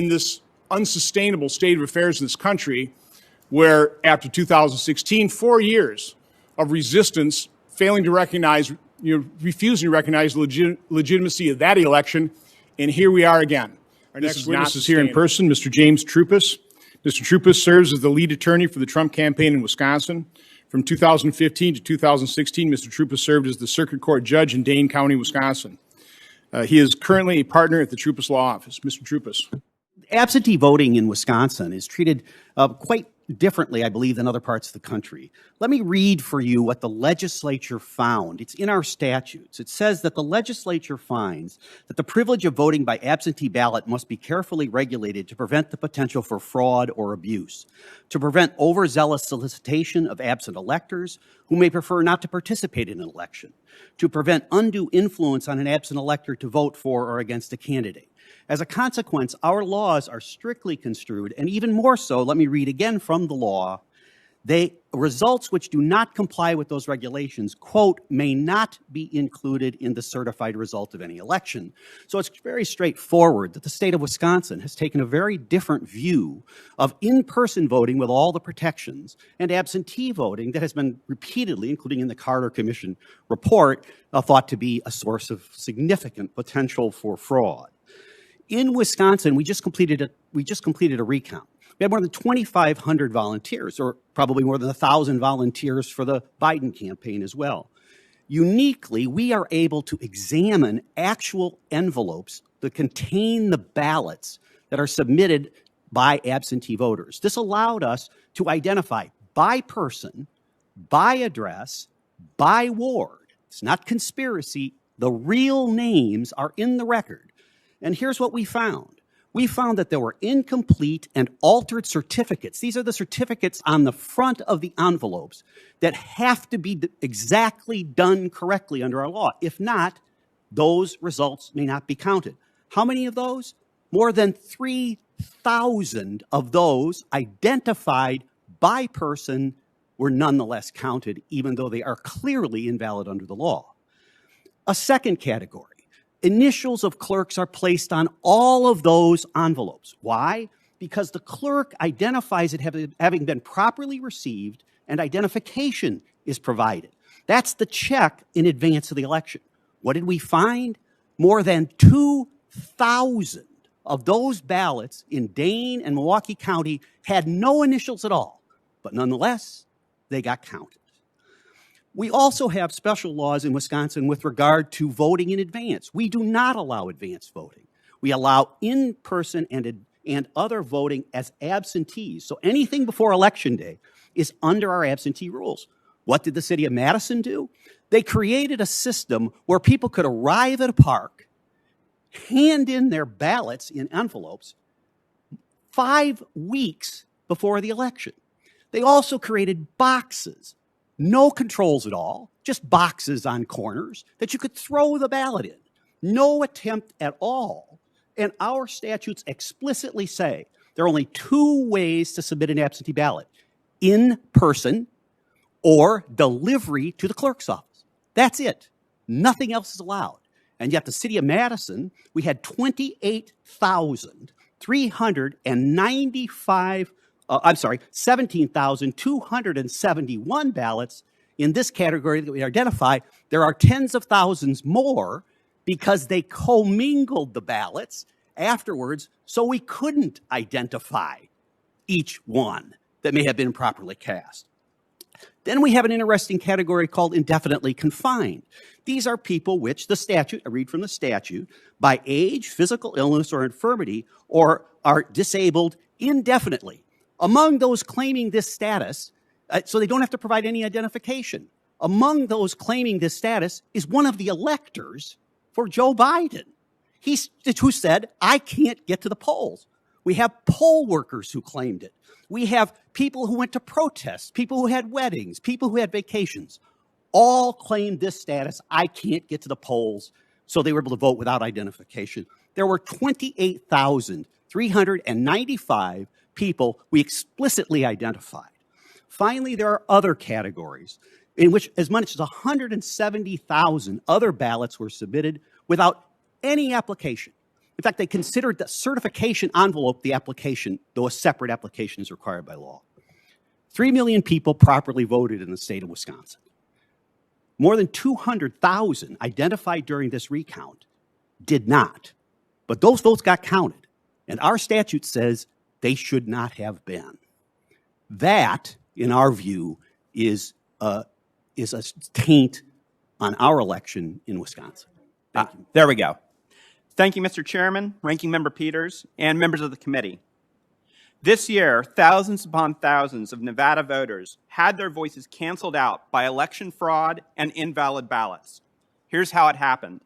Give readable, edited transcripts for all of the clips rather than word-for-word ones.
in this unsustainable state of affairs in this country, where after 2016, 4 years of resistance, failing to recognize, refusing to recognize the legitimacy of that election, and here we are again. Our next witness is here in person, Mr. James Troupas. Mr. Troupas serves as the lead attorney for the Trump campaign in Wisconsin. From 2015 to 2016, Mr. Troupas served as the circuit court judge in Dane County, Wisconsin. He is currently a partner at the Troupas Law Office. Mr. Troupas. Absentee voting in Wisconsin is treated quite differently, I believe, than other parts of the country. Let me read for you what the legislature found. It's in our statutes. It says that the legislature finds that the privilege of voting by absentee ballot must be carefully regulated to prevent the potential for fraud or abuse, to prevent overzealous solicitation of absent electors who may prefer not to participate in an election, to prevent undue influence on an absent elector to vote for or against a candidate. As a consequence, our laws are strictly construed, and even more so, let me read again from the law, results which do not comply with those regulations, quote, may not be included in the certified result of any election. So it's very straightforward that the state of Wisconsin has taken a very different view of in-person voting with all the protections and absentee voting that has been repeatedly, including in the Carter Commission report, thought to be a source of significant potential for fraud. In Wisconsin, we just completed a recount. We had more than 2,500 volunteers, or probably more than 1,000 volunteers for the Biden campaign as well. Uniquely, we are able to examine actual envelopes that contain the ballots that are submitted by absentee voters. This allowed us to identify by person, by address, by ward. It's not conspiracy. The real names are in the record. And here's what we found. We found that there were incomplete and altered certificates. These are the certificates on the front of the envelopes that have to be exactly done correctly under our law. If not, those results may not be counted. How many of those? More than 3,000 of those identified by person were nonetheless counted, even though they are clearly invalid under the law. A second category. Initials of clerks are placed on all of those envelopes. Why? Because the clerk identifies it having been properly received and identification is provided. That's the check in advance of the election. What did we find? More than 2,000 of those ballots in Dane and Milwaukee County had no initials at all, but nonetheless, they got counted. We also have special laws in Wisconsin with regard to voting in advance. We do not allow advance voting. We allow in-person and other voting as absentees. So anything before Election Day is under our absentee rules. What did the city of Madison do? They created a system where people could arrive at a park, hand in their ballots in envelopes 5 weeks before the election. They also created boxes. No controls at all, just boxes on corners that you could throw the ballot in. No attempt at all. And our statutes explicitly say there are only 2 ways to submit an absentee ballot: in person or delivery to the clerk's office. That's it. Nothing else is allowed. And yet the city of Madison, we had 17,271 ballots in this category that we identify. There are tens of thousands more because they commingled the ballots afterwards, so we couldn't identify each one that may have been improperly cast. Then we have an interesting category called indefinitely confined. These are people which the statute, I read from the statute, by age, physical illness, or infirmity, or are disabled indefinitely. Among those claiming this status, so they don't have to provide any identification, among those claiming this status is one of the electors for Joe Biden. Who said, I can't get to the polls. We have poll workers who claimed it. We have people who went to protests, people who had weddings, people who had vacations, all claimed this status. I can't get to the polls, so they were able to vote without identification. There were 28,395 people we explicitly identified. Finally, there are other categories in which as much as 170,000 other ballots were submitted without any application. In fact, they considered the certification envelope the application, though a separate application is required by law. 3 million people properly voted in the state of Wisconsin. More than 200,000 identified during this recount did not. But those votes got counted, and our statute says they should not have been. That, in our view, is a taint on our election in Wisconsin. Thank you. There we go. Thank you, Mr. Chairman, Ranking Member Peters, and members of the committee. This year, thousands upon thousands of Nevada voters had their voices canceled out by election fraud and invalid ballots. Here's how it happened.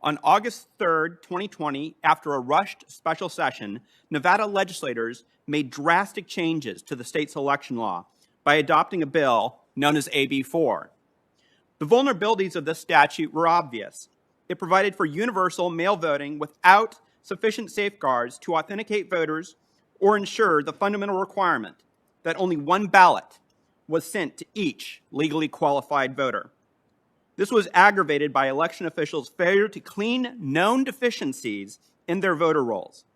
On August 3rd, 2020, after a rushed special session, Nevada legislators made drastic changes to the state's election law by adopting a bill known as AB 4. The vulnerabilities of this statute were obvious. It provided for universal mail voting without sufficient safeguards to authenticate voters or ensure the fundamental requirement that only one ballot was sent to each legally qualified voter. This was aggravated by election officials' failure to clean known deficiencies in their voter rolls.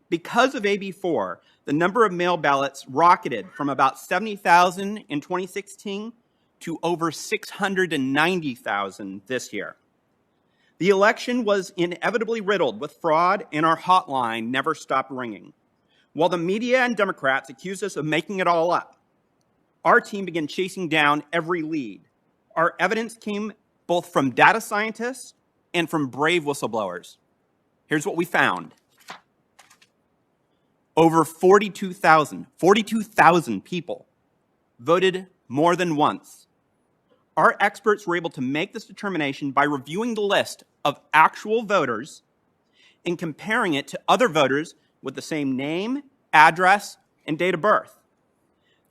Because of AB 4, the number of mail ballots rocketed from about 70,000 in 2016 to over 690,000 this year. The election was inevitably riddled with fraud, and our hotline never stopped ringing. While the media and Democrats accused us of making it all up, our team began chasing down every lead. Our evidence came both from data scientists and from brave whistleblowers. Here's what we found. Over 42,000 people voted more than once. Our experts were able to make this determination by reviewing the list of actual voters and comparing it to other voters with the same name, address, and date of birth.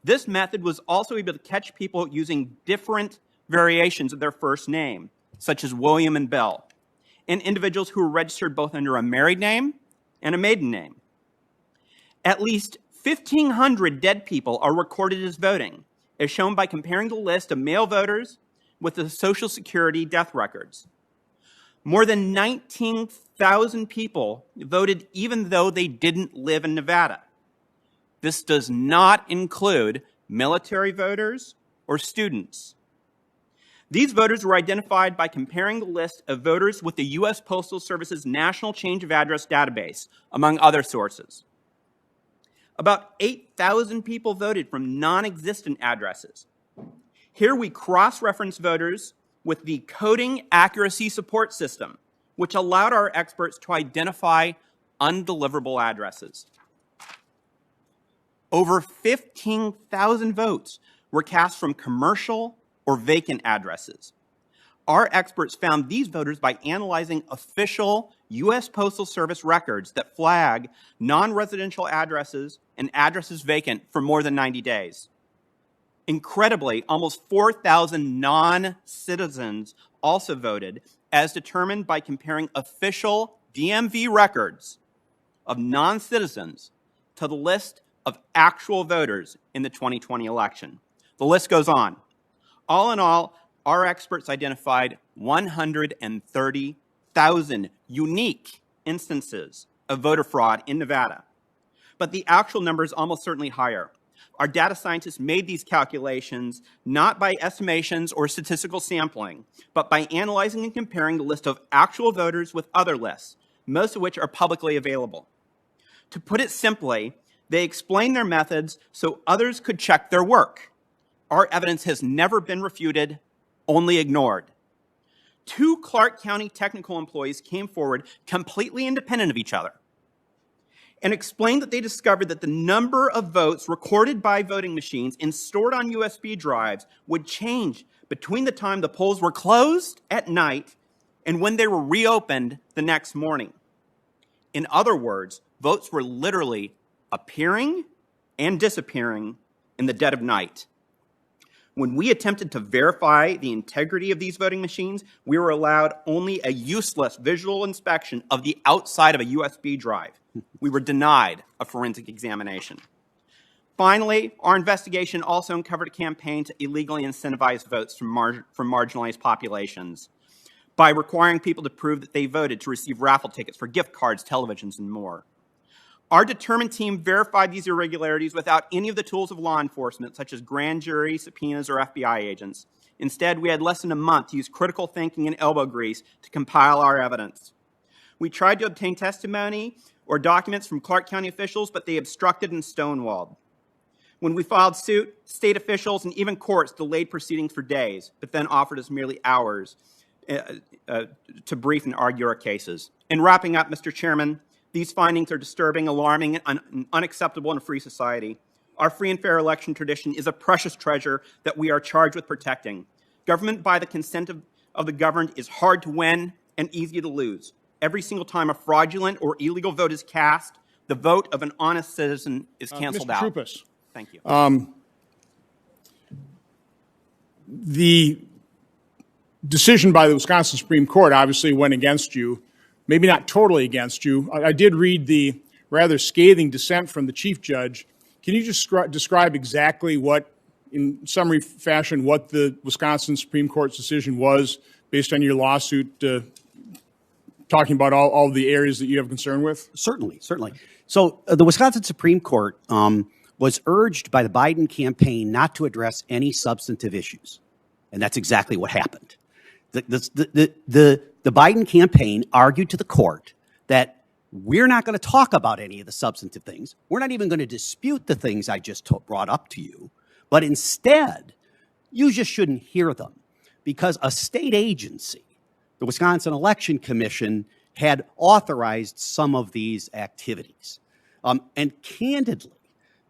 This method was also able to catch people using different variations of their first name, such as William and Bill, and individuals who were registered both under a married name and a maiden name. At least 1,500 dead people are recorded as voting, as shown by comparing the list of male voters with the Social Security death records. More than 19,000 people voted even though they didn't live in Nevada. This does not include military voters or students. These voters were identified by comparing the list of voters with the U.S. Postal Service's National Change of Address database, among other sources. About 8,000 people voted from non-existent addresses. Here we cross-reference voters with the Coding Accuracy Support System, which allowed our experts to identify undeliverable addresses. Over 15,000 votes were cast from commercial or vacant addresses. Our experts found these voters by analyzing official U.S. Postal Service records that flag non-residential addresses and addresses vacant for more than 90 days. Incredibly, almost 4,000 non-citizens also voted, as determined by comparing official DMV records of non-citizens to the list of actual voters in the 2020 election. The list goes on. All in all, our experts identified 130,000 unique instances of voter fraud in Nevada. But the actual number is almost certainly higher. Our data scientists made these calculations not by estimations or statistical sampling, but by analyzing and comparing the list of actual voters with other lists, most of which are publicly available. To put it simply, they explained their methods so others could check their work. Our evidence has never been refuted, only ignored. 2 Clark County technical employees came forward completely independent of each other and explained that they discovered that the number of votes recorded by voting machines and stored on USB drives would change between the time the polls were closed at night and when they were reopened the next morning. In other words, votes were literally appearing and disappearing in the dead of night. When we attempted to verify the integrity of these voting machines, we were allowed only a useless visual inspection of the outside of a USB drive. We were denied a forensic examination. Finally, our investigation also uncovered a campaign to illegally incentivize votes from marginalized populations. by requiring people to prove that they voted to receive raffle tickets for gift cards, televisions, and more. Our determined team verified these irregularities without any of the tools of law enforcement, such as grand jury, subpoenas, or FBI agents. Instead, we had less than a month to use critical thinking and elbow grease to compile our evidence. We tried to obtain testimony or documents from Clark County officials, but they obstructed and stonewalled. When we filed suit, state officials and even courts delayed proceedings for days, but then offered us merely hours to brief and argue our cases. In wrapping up, Mr. Chairman, these findings are disturbing, alarming, and unacceptable in a free society. Our free and fair election tradition is a precious treasure that we are charged with protecting. Government by the consent of the governed is hard to win and easy to lose. Every single time a fraudulent or illegal vote is cast, the vote of an honest citizen is canceled out. Mr. Troupas. Thank you. The decision by the Wisconsin Supreme Court obviously went against you, maybe not totally against you. I did read the rather scathing dissent from the chief judge. Can you just describe exactly what, in summary fashion, what the Wisconsin Supreme Court's decision was based on your lawsuit, talking about all the areas that you have concern with? Certainly, certainly. So the Wisconsin Supreme Court was urged by the Biden campaign not to address any substantive issues. And that's exactly what happened. The Biden campaign argued to the court that we're not going to talk about any of the substantive things. We're not even going to dispute the things I just brought up to you. But instead, you just shouldn't hear them because a state agency, the Wisconsin Election Commission, had authorized some of these activities. And candidly,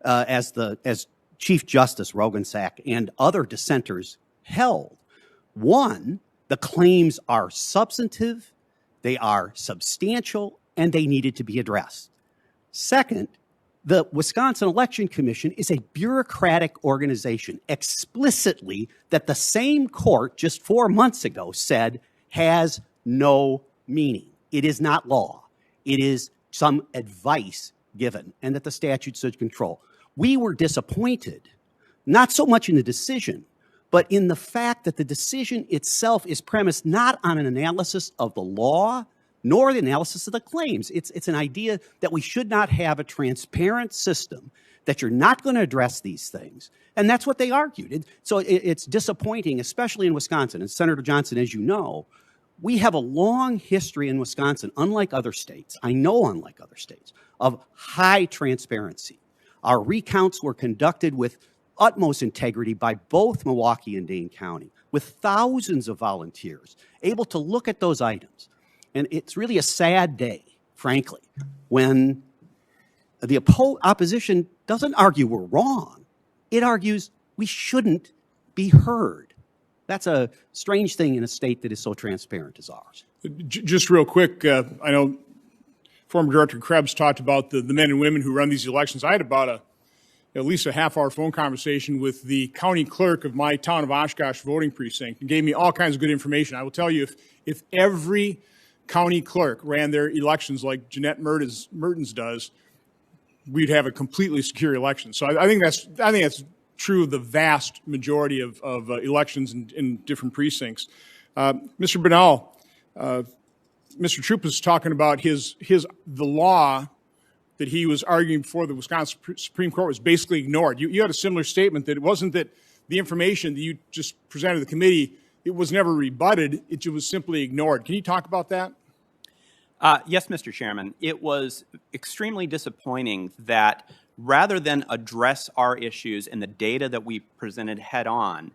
as Chief Justice Rogensack and other dissenters held, one, the claims are substantive, they are substantial, and they needed to be addressed. Second, the Wisconsin Election Commission is a bureaucratic organization explicitly that the same court just 4 months ago said has no meaning. It is not law. It is some advice given, and that the statute should control. We were disappointed, not so much in the decision, but in the fact that the decision itself is premised not on an analysis of the law, nor the analysis of the claims. It's an idea that we should not have a transparent system, that you're not going to address these things. And that's what they argued. It's disappointing, especially in Wisconsin. And Senator Johnson, as you know, we have a long history in Wisconsin, unlike other states, unlike other states, of high transparency. Our recounts were conducted with utmost integrity by both Milwaukee and Dane County, with thousands of volunteers able to look at those items. And it's really a sad day, frankly, when the opposition doesn't argue we're wrong. It argues we shouldn't be heard. That's a strange thing in a state that is so transparent as ours. Just real quick, I know former Director Krebs talked about the men and women who run these elections. I had about at least a half-hour phone conversation with the county clerk of my town of Oshkosh voting precinct and gave me all kinds of good information. I will tell you, if every county clerk ran their elections like Jeanette Mertens does, we'd have a completely secure election. So I think that's true of the vast majority of elections in different precincts. Mr. Bunnell, Mr. Troupas is talking about the law that he was arguing before the Wisconsin Supreme Court was basically ignored. You had a similar statement that it wasn't that the information that you just presented to the committee, it was never rebutted, it was simply ignored. Can you talk about that? Yes, Mr. Chairman. It was extremely disappointing that rather than address our issues and the data that we presented head on,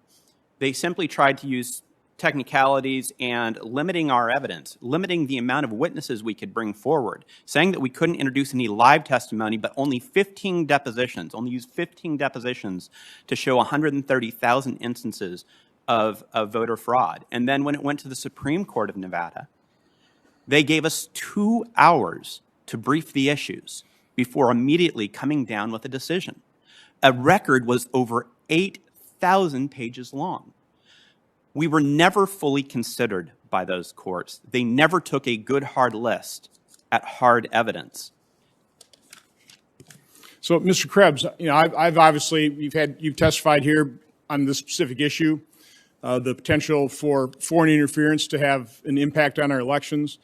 they simply tried to use technicalities and limiting our evidence, limiting the amount of witnesses we could bring forward, saying that we couldn't introduce any live testimony, but only 15 depositions, only use 15 depositions to show 130,000 instances of voter fraud. And then when it went to the Supreme Court of Nevada, they gave us 2 hours to brief the issues before immediately coming down with a decision. A record was over 8,000 pages long. We were never fully considered by those courts. They never took a good hard list at hard evidence. So, Mr. Krebs, I've obviously you've testified here on this specific issue. the potential for foreign interference to have an impact on our elections.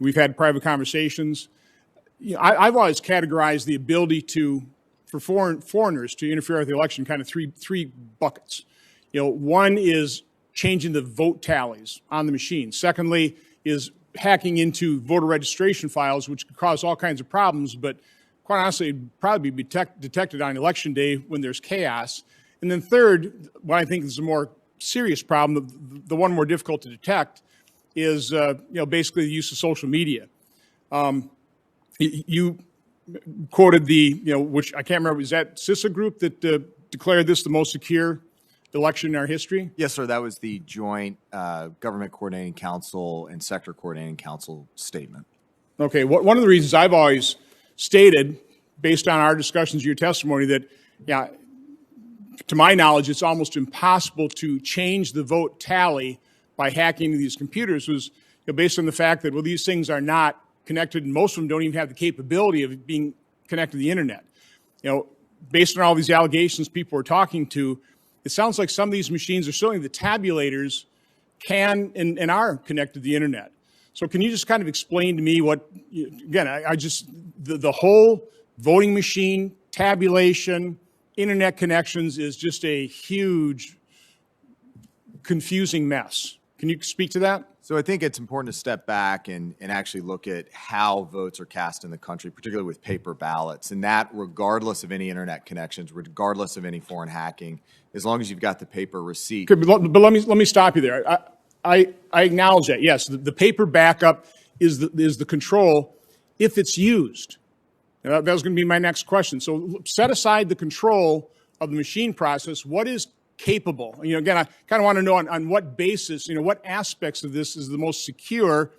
We've had private conversations. You know, I've always categorized the ability for foreigners to interfere with the election kind of three buckets. You know, one is changing the vote tallies on the machine. Secondly is hacking into voter registration files, which could cause all kinds of problems, but quite honestly, it'd probably be detected on election day when there's chaos. And then third, what I think is a more serious problem, the one more difficult to detect, is basically the use of social media. You quoted which I can't remember, was that CISA group that declared this the most secure election in our history? Yes, sir. That was the Joint Government Coordinating Council and Sector Coordinating Council statement. Okay. One of the reasons I've always stated, based on our discussions, your testimony, that, to my knowledge, it's almost impossible to change the vote tally by hacking into these computers was based on the fact that, well, these things are not connected, and most of them don't even have the capability of being connected to the internet. You know, based on all these allegations people are talking to, it sounds like some of these machines, or certainly the tabulators, can and are connected to the internet. So can you just kind of explain to me what, again, the whole voting machine, tabulation, internet connections is just a huge, confusing mess. Can you speak to that? So I think it's important to step back and actually look at how votes are cast in the country, particularly with paper ballots, and that regardless of any internet connections, regardless of any foreign hacking, as long as you've got the paper receipt. Okay, but let me stop you there. I acknowledge that. Yes, the paper backup is the control if it's used. That was going to be my next question. So set aside the control of the machine process. What is capable? Again, I kind of want to know on what basis, what aspects of this is the most secure,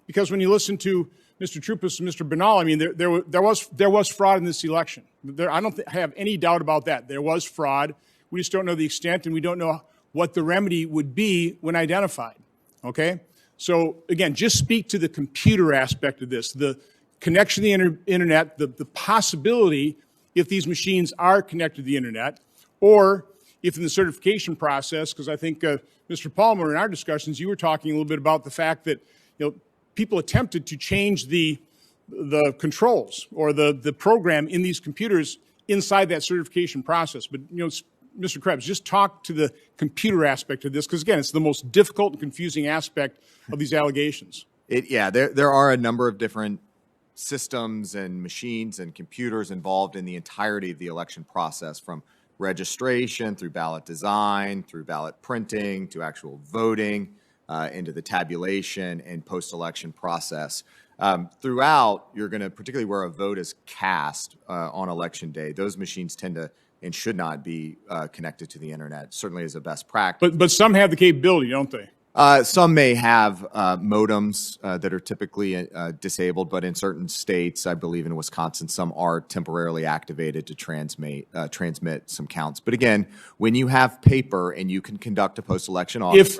because when you listen to Mr. Troupas and Mr. Bernal, I mean, there was fraud in this election. I don't have any doubt about that. There was fraud. We just don't know the extent, and we don't know what the remedy would be when identified. Okay? So again, just speak to the computer aspect of this, the connection to the internet, the possibility, if these machines are connected to the internet, or if in the certification process, because I think, Mr. Palmer, in our discussions, you were talking a little bit about the fact that people attempted to change the controls or the program in these computers inside that certification process. But Mr. Krebs, just talk to the computer aspect of this, because again, it's the most difficult and confusing aspect of these allegations. There are a number of different systems and machines and computers involved in the entirety of the election process, from registration through ballot design, through ballot printing, to actual voting, into the tabulation and post-election process. Throughout, you're going to, particularly where a vote is cast on election day, those machines tend to and should not be connected to the internet, certainly as a best practice. But some have the capability, don't they? Some may have modems that are typically disabled, but in certain states, I believe in Wisconsin, some are temporarily activated to transmit some counts. But again, when you have paper and you can conduct a post-election audit, if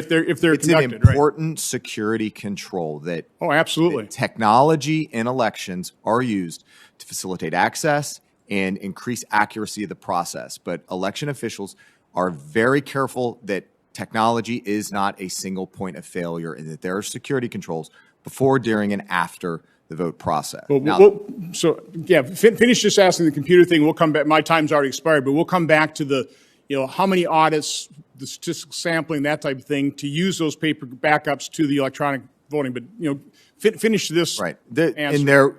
they're it's conducted, an important security control that absolutely, that technology in elections are used to facilitate access and increase accuracy of the process. But election officials are very careful that technology is not a single point of failure, and that there are security controls before, during, and after the vote process. Finish just asking the computer thing. We'll come back. My time's already expired, but we'll come back to the, how many audits, the statistical sampling, that type of thing, to use those paper backups to the electronic voting. But finish this. Right. Answer. And there,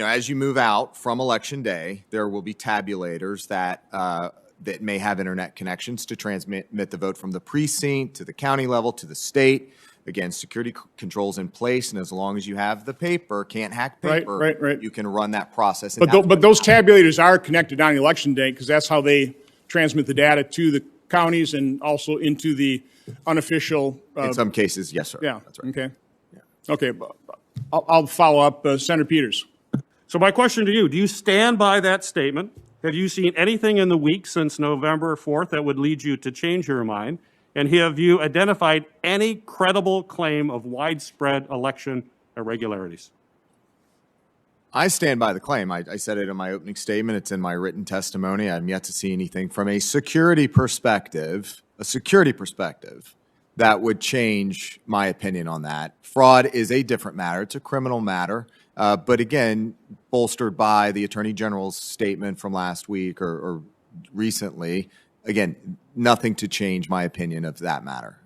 as you move out from election day, there will be tabulators that may have internet connections to transmit the vote from the precinct to the county level to the state. Again, security controls in place, and as long as you have the paper, can't hack paper, right. you can run that process. But those tabulators are connected on election day, because that's how they transmit the data to the counties and also into the unofficial. In some cases, yes, sir. Yeah. That's right. Okay. Yeah. Okay. I'll follow up. Senator Peters. So my question to you, do you stand by that statement? Have you seen anything in the week since November 4th that would lead you to change your mind? And have you identified any credible claim of widespread election irregularities? I stand by the claim. I said it in my opening statement. It's in my written testimony. I'm yet to see anything from a security perspective, that would change my opinion on that. Fraud is a different matter. It's a criminal matter. But again, bolstered by the Attorney General's statement from last week or recently, again, nothing to change my opinion of that matter.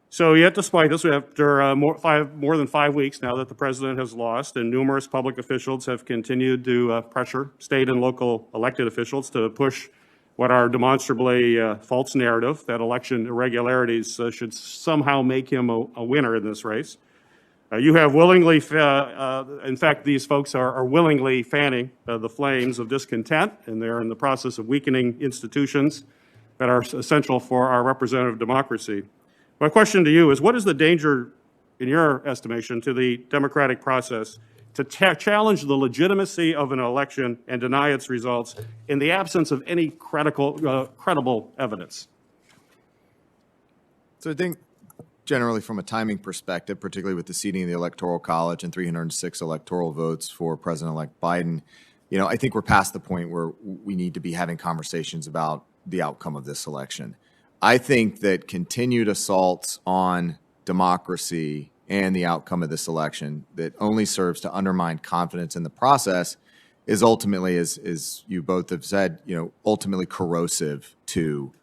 So yet, despite this, after more than 5 weeks now that the president has lost, and numerous public officials have continued to pressure state and local elected officials to push what are demonstrably false narrative that election irregularities should somehow make him a winner in this race. You have willingly, in fact, these folks are willingly fanning the flames of discontent, and they're in the process of weakening institutions that are essential for our representative democracy. My question to you is, what is the danger, in your estimation, to the democratic process to challenge the legitimacy of an election and deny its results in the absence of any credible evidence? So I think generally from a timing perspective, particularly with the seating of the Electoral College and 306 electoral votes for President-elect Biden, I think we're past the point where we need to be having conversations about the outcome of this election. I think that continued assaults on democracy and the outcome of this election that only serves to undermine confidence in the process is ultimately, as you both have said, ultimately corrosive to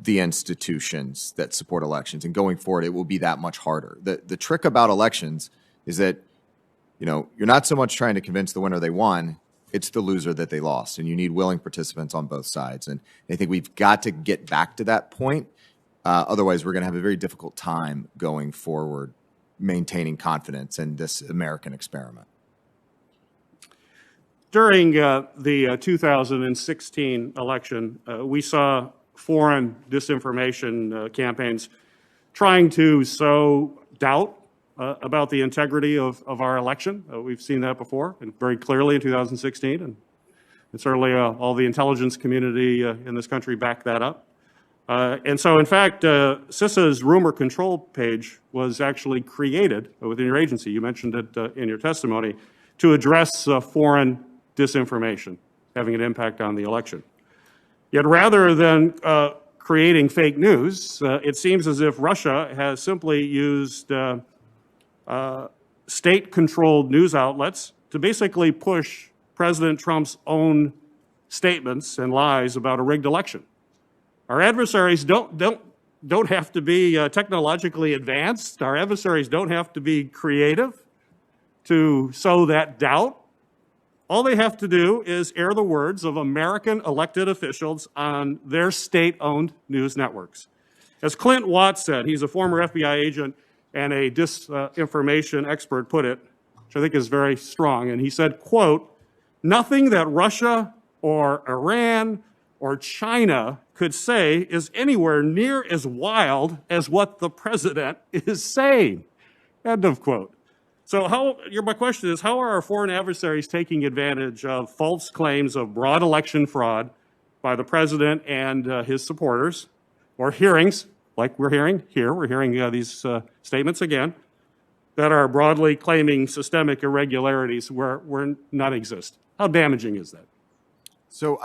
the institutions that support elections. And going forward, it will be that much harder. The trick about elections is that, you're not so much trying to convince the winner they won, it's the loser that they lost. And you need willing participants on both sides. And I think we've got to get back to that point. Otherwise, we're going to have a very difficult time going forward, maintaining confidence in this American experiment. During the 2016 election, we saw foreign disinformation campaigns trying to sow doubt about the integrity of our election. We've seen that before, and very clearly in 2016, and certainly all the intelligence community in this country backed that up. And so, in fact, CISA's rumor control page was actually created within your agency. You mentioned it in your testimony, to address foreign disinformation having an impact on the election. Yet rather than creating fake news, it seems as if Russia has simply used state-controlled news outlets to basically push President Trump's own statements and lies about a rigged election. Our adversaries don't have to be technologically advanced. Our adversaries don't have to be creative to sow that doubt. All they have to do is air the words of American elected officials on their state-owned news networks. As Clint Watts said, he's a former FBI agent and a disinformation expert, put it, which I think is very strong, and he said, quote, "Nothing that Russia or Iran or China could say is anywhere near as wild as what the president is saying," end of quote. So my question is, how are our foreign adversaries taking advantage of false claims of broad election fraud by the president and his supporters, or hearings, like we're hearing here, these statements again, that are broadly claiming systemic irregularities where none exist? How damaging is that? So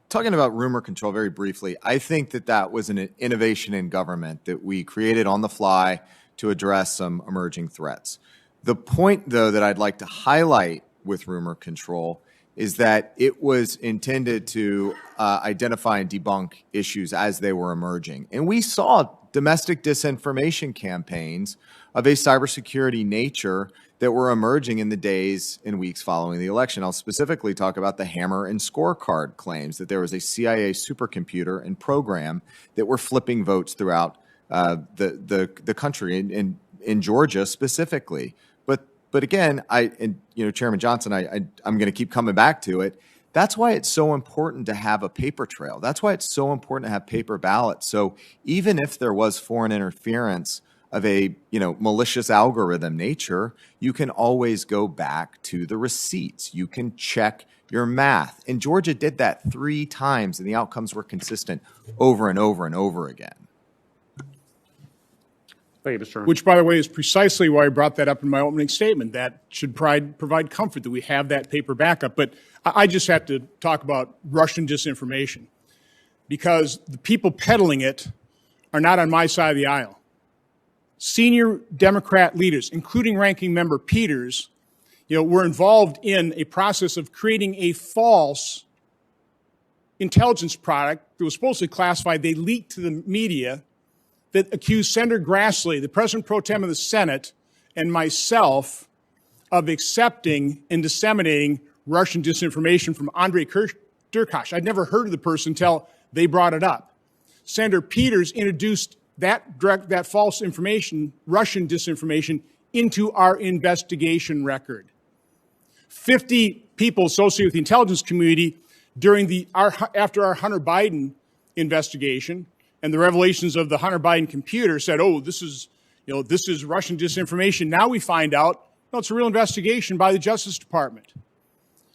talking about rumor control very briefly, I think that was an innovation in government that we created on the fly to address some emerging threats. The point, though, that I'd like to highlight with rumor control is that it was intended to identify and debunk issues as they were emerging. And we saw domestic disinformation campaigns of a cybersecurity nature that were emerging in the days and weeks following the election. I'll specifically talk about the hammer and scorecard claims that there was a CIA supercomputer and program that were flipping votes throughout the country, in Georgia specifically. But again, Chairman Johnson, I'm going to keep coming back to it. That's why it's so important to have a paper trail. That's why it's so important to have paper ballots. So even if there was foreign interference of a malicious algorithm nature, you can always go back to the receipts. You can check your math. And Georgia did that 3 times, and the outcomes were consistent over and over and over again. Thank you, Mr. Chairman. Which, by the way, is precisely why I brought that up in my opening statement. That should provide comfort that we have that paper backup. But I just have to talk about Russian disinformation, because the people peddling it are not on my side of the aisle. Senior Democrat leaders, including Ranking Member Peters, were involved in a process of creating a false intelligence product that was supposedly classified. They leaked to the media that accused Senator Grassley, the President Pro Tem of the Senate, and myself of accepting and disseminating Russian disinformation from Andrei Derkach. I'd never heard of the person until they brought it up. Senator Peters introduced that false information, Russian disinformation, into our investigation record. 50 people associated with the intelligence community after our Hunter Biden investigation and the revelations of the Hunter Biden computer said, "Oh, this is Russian disinformation." Now we find out, no, it's a real investigation by the Justice Department.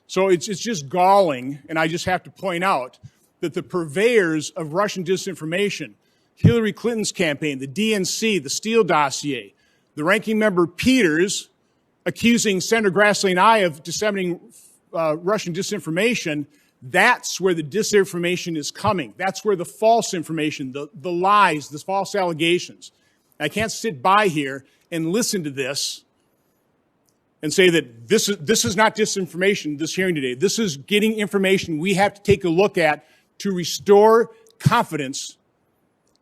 So it's just galling, and I just have to point out that the purveyors of Russian disinformation, Hillary Clinton's campaign, the DNC, the Steele dossier, the Ranking Member Peters accusing Senator Grassley and I of disseminating Russian disinformation, that's where the disinformation is coming. That's where the false information, the lies, the false allegations. I can't sit by here and listen to this and say that this is not disinformation, this hearing today. This is getting information we have to take a look at to restore confidence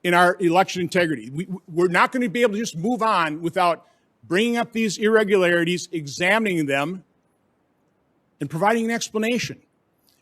in our election integrity. We're not going to be able to just move on without bringing up these irregularities, examining them, and providing an explanation,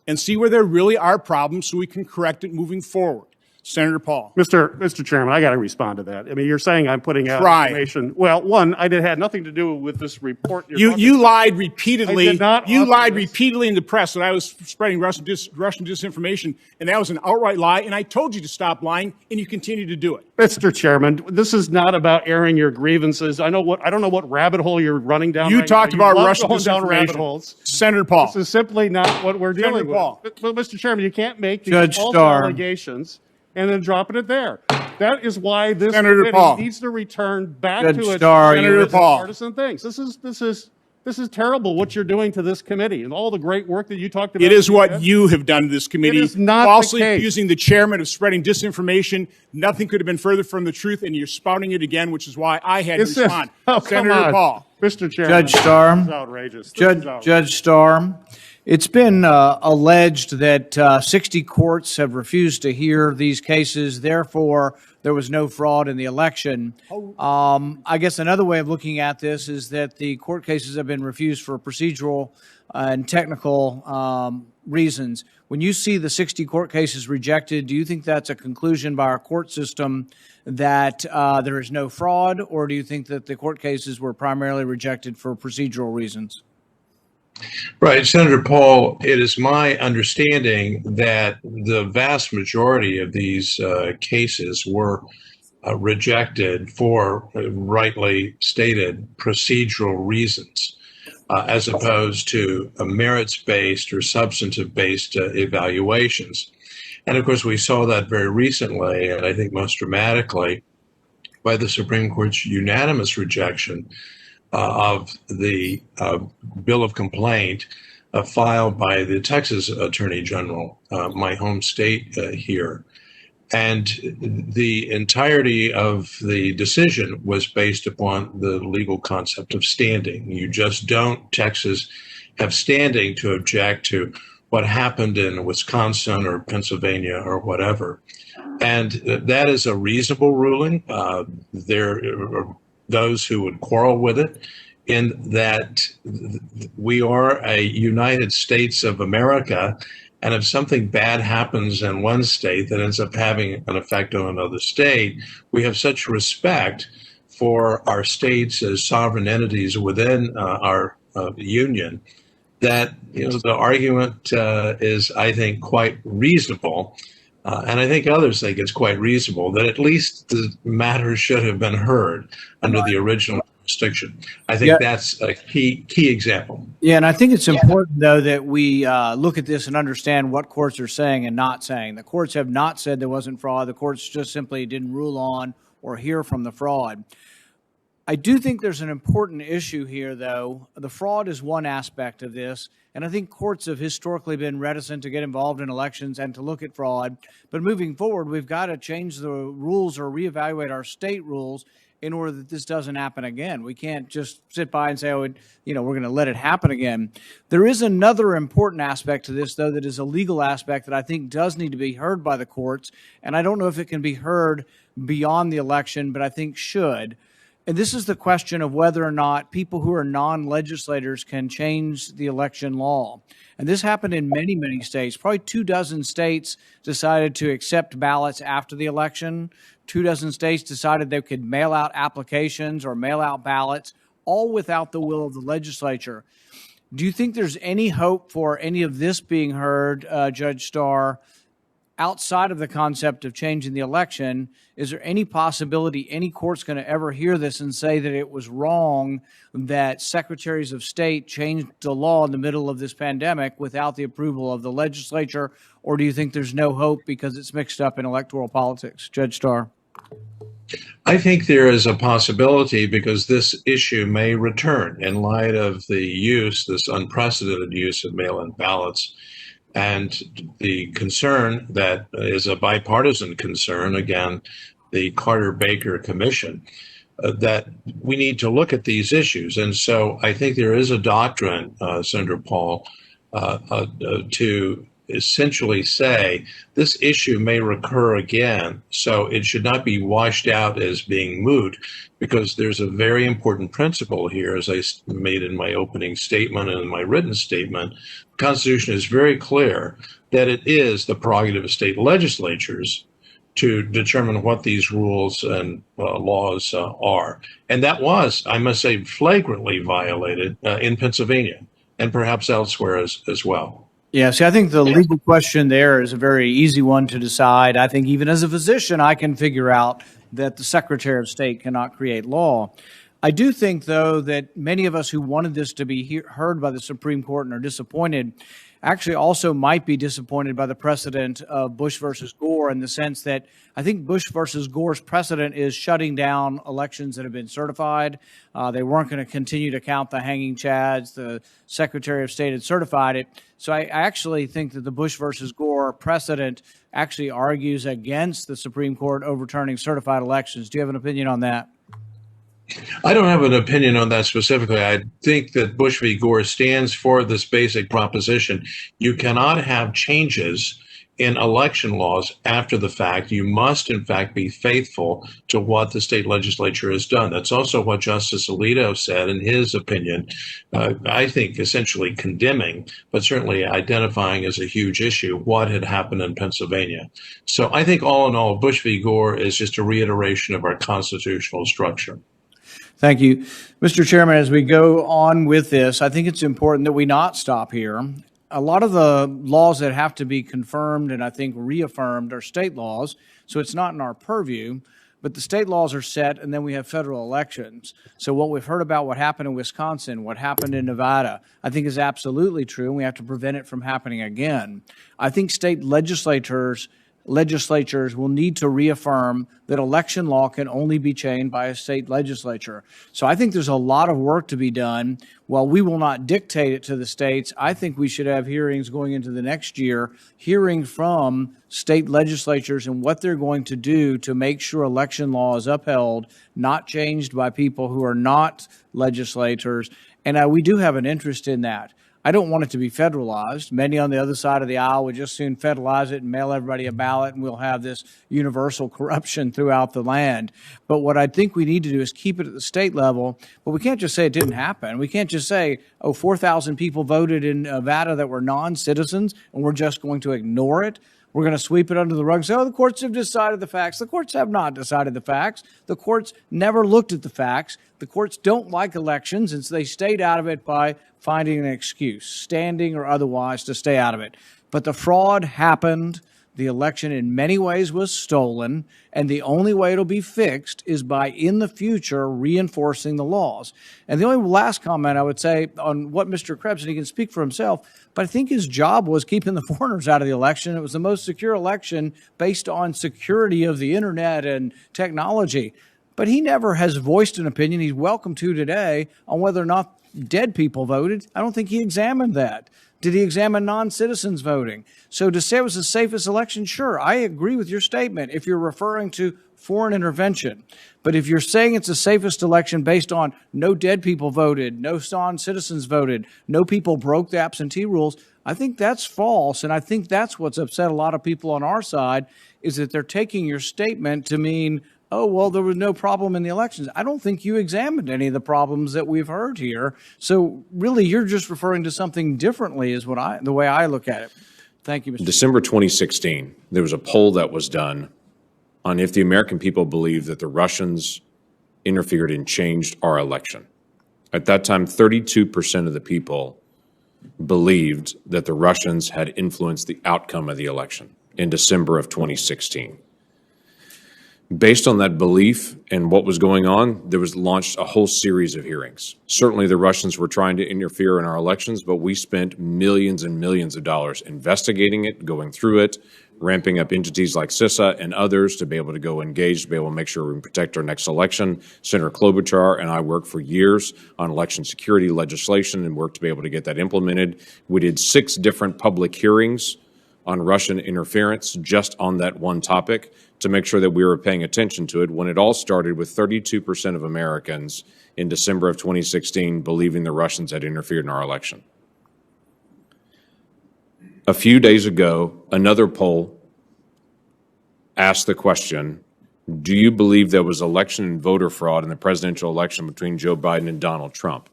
and see where there really are problems so we can correct it moving forward. Senator Paul. Mr. Chairman, I got to respond to that. I mean, you're saying I'm putting out information. Well, one, it had nothing to do with this report. You lied repeatedly. I did not. You lied repeatedly in the press that I was spreading Russian disinformation, and that was an outright lie. And I told you to stop lying, and you continue to do it. Mr. Chairman, this is not about airing your grievances. I don't know what rabbit hole you're running down. You talked about Russian down rabbit disinformation. holes. Senator Paul. This is simply not what we're dealing with. Paul. But, Mr. Chairman, you can't make these Judge false Starr. allegations and then dropping it there. That is why this Senator committee Paul. needs to return back Judge to its Starr, Senator Paul. partisan things. This is terrible what you're doing to this committee and all the great work that you talked about. It is what you have done to this committee. It is not the falsely case. accusing the chairman of spreading disinformation. Nothing could have been further from the truth, and you're spouting it again, which is why I had to respond. Come Senator on. Paul. Mr. Chairman. Judge Starr. This is outrageous. This is outrageous. Judge Starr, it's been alleged that 60 courts have refused to hear these cases. Therefore, there was no fraud in the election. I guess another way of looking at this is that the court cases have been refused for procedural and technical reasons. When you see the 60 court cases rejected, do you think that's a conclusion by our court system that there is no fraud, or do you think that the court cases were primarily rejected for procedural reasons? Right, Senator Paul, it is my understanding that the vast majority of these cases were rejected for rightly stated procedural reasons, as opposed to merits-based or substantive-based evaluations. And of course, we saw that very recently, and I think most dramatically, by the Supreme Court's unanimous rejection of the bill of complaint filed by the Texas Attorney General, my home state here. And the entirety of the decision was based upon the legal concept of standing. You just don't, Texas, have standing to object to what happened in Wisconsin or Pennsylvania or whatever. And that is a reasonable ruling. There are those who would quarrel with it, in that we are a United States of America, and if something bad happens in one state that ends up having an effect on another state, we have such respect for our states as sovereign entities within our union that the argument is, I think, quite reasonable. And I think others think it's quite reasonable that at least the matter should have been heard under the original jurisdiction. I think that's a key example. Yeah, and I think it's important, though, that we look at this and understand what courts are saying and not saying. The courts have not said there wasn't fraud. The courts just simply didn't rule on or hear from the fraud. I do think there's an important issue here, though. The fraud is one aspect of this, and I think courts have historically been reticent to get involved in elections and to look at fraud. But moving forward, we've got to change the rules or reevaluate our state rules in order that this doesn't happen again. We can't just sit by and say, oh, we're going to let it happen again. There is another important aspect to this, though, that is a legal aspect that I think does need to be heard by the courts, and I don't know if it can be heard beyond the election, but I think should. And this is the question of whether or not people who are non-legislators can change the election law. And this happened in many, many states. Probably 24 states decided to accept ballots after the election. 24 states decided they could mail out applications or mail out ballots, all without the will of the legislature. Do you think there's any hope for any of this being heard, Judge Starr, outside of the concept of changing the election? Is there any possibility any court's going to ever hear this and say that it was wrong that secretaries of state changed the law in the middle of this pandemic without the approval of the legislature? Or do you think there's no hope because it's mixed up in electoral politics? Judge Starr. I think there is a possibility because this issue may return in light of this unprecedented use of mail-in ballots. And the concern that is a bipartisan concern, again, the Carter-Baker Commission, that we need to look at these issues. And so I think there is a doctrine, Senator Paul, to essentially say this issue may recur again, so it should not be washed out as being moot, because there's a very important principle here, as I made in my opening statement and in my written statement. The Constitution is very clear that it is the prerogative of state legislatures to determine what these rules and laws are. And that was, I must say, flagrantly violated in Pennsylvania and perhaps elsewhere as well. Yeah, see, I think the legal question there is a very easy one to decide. I think even as a physician, I can figure out that the Secretary of State cannot create law. I do think, though, that many of us who wanted this to be heard by the Supreme Court and are disappointed actually also might be disappointed by the precedent of Bush versus Gore, in the sense that I think Bush versus Gore's precedent is shutting down elections that have been certified. They weren't going to continue to count the hanging chads. The Secretary of State had certified it. So I actually think that the Bush versus Gore precedent actually argues against the Supreme Court overturning certified elections. Do you have an opinion on that? I don't have an opinion on that specifically. I think that Bush v. Gore stands for this basic proposition. You cannot have changes in election laws after the fact. You must, in fact, be faithful to what the state legislature has done. That's also what Justice Alito said in his opinion, I think essentially condemning, but certainly identifying as a huge issue what had happened in Pennsylvania. So I think all in all, Bush v. Gore is just a reiteration of our constitutional structure. Thank you. Mr. Chairman, as we go on with this, I think it's important that we not stop here. A lot of the laws that have to be confirmed and I think reaffirmed are state laws, so it's not in our purview, but the state laws are set, and then we have federal elections. So what we've heard about what happened in Wisconsin, what happened in Nevada, I think is absolutely true, and we have to prevent it from happening again. I think state legislatures will need to reaffirm that election law can only be changed by a state legislature. So I think there's a lot of work to be done. While we will not dictate it to the states, I think we should have hearings going into the next year, hearing from state legislatures and what they're going to do to make sure election law is upheld, not changed by people who are not legislators. And we do have an interest in that. I don't want it to be federalized. Many on the other side of the aisle would just soon federalize it and mail everybody a ballot, and we'll have this universal corruption throughout the land. But what I think we need to do is keep it at the state level. But we can't just say it didn't happen. We can't just say, 4,000 people voted in Nevada that were non-citizens, and we're just going to ignore it. We're going to sweep it under the rug and say, the courts have decided the facts. The courts have not decided the facts. The courts never looked at the facts. The courts don't like elections, and so they stayed out of it by finding an excuse, standing or otherwise, to stay out of it. But the fraud happened. The election in many ways was stolen, and the only way it'll be fixed is by, in the future, reinforcing the laws. And the only last comment I would say on what Mr. Krebs, and he can speak for himself, but I think his job was keeping the foreigners out of the election. It was the most secure election based on security of the internet and technology. but he never has voiced an opinion. He's welcome to today on whether or not dead people voted. I don't think he examined that. Did he examine non-citizens voting? So to say it was the safest election, sure, I agree with your statement if you're referring to foreign intervention. But if you're saying it's the safest election based on no dead people voted, no non-citizens voted, no people broke the absentee rules, I think that's false. And I think that's what's upset a lot of people on our side, is that they're taking your statement to mean, oh, well, there was no problem in the elections. I don't think you examined any of the problems that we've heard here. So really, you're just referring to something differently is the way I look at it. Thank you, Mr. December 2016, there was a poll that was done on if the American people believed that the Russians interfered and changed our election. At that time, 32% of the people believed that the Russians had influenced the outcome of the election in December of 2016. Based on that belief and what was going on, there was launched a whole series of hearings. Certainly the Russians were trying to interfere in our elections, but we spent millions and millions of dollars investigating it, going through it, ramping up entities like CISA and others to be able to go engage, to be able to make sure we protect our next election. Senator Klobuchar and I worked for years on election security legislation and worked to be able to get that implemented. We did 6 different public hearings on Russian interference just on that one topic to make sure that we were paying attention to it, when it all started with 32% of Americans in December of 2016 believing the Russians had interfered in our election. A few days ago, another poll asked the question, do you believe there was election and voter fraud in the presidential election between Joe Biden and Donald Trump?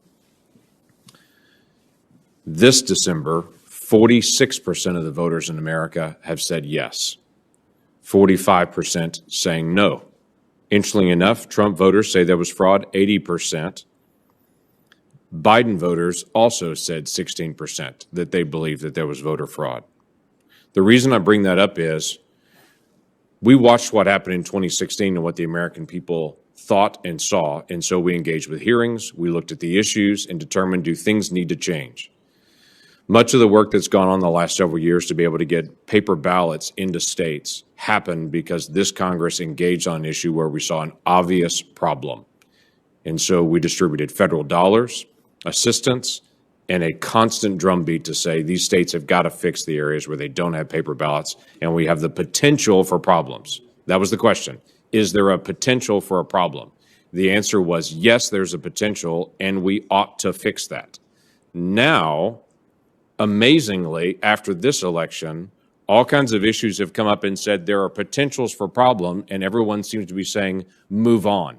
This December, 46% of the voters in America have said yes. 45% saying no. Interestingly enough, Trump voters say there was fraud, 80%. Biden voters also said 16% that they believe that there was voter fraud. The reason I bring that up is we watched what happened in 2016 and what the American people thought and saw, and so we engaged with hearings, we looked at the issues and determined, do things need to change? Much of the work that's gone on the last several years to be able to get paper ballots into states happened because this Congress engaged on an issue where we saw an obvious problem. And so we distributed federal dollars, assistance, and a constant drumbeat to say these states have got to fix the areas where they don't have paper ballots and we have the potential for problems. That was the question. Is there a potential for a problem? The answer was yes, there's a potential, and we ought to fix that. Now, amazingly, after this election, all kinds of issues have come up and said there are potentials for problem, and everyone seems to be saying, move on.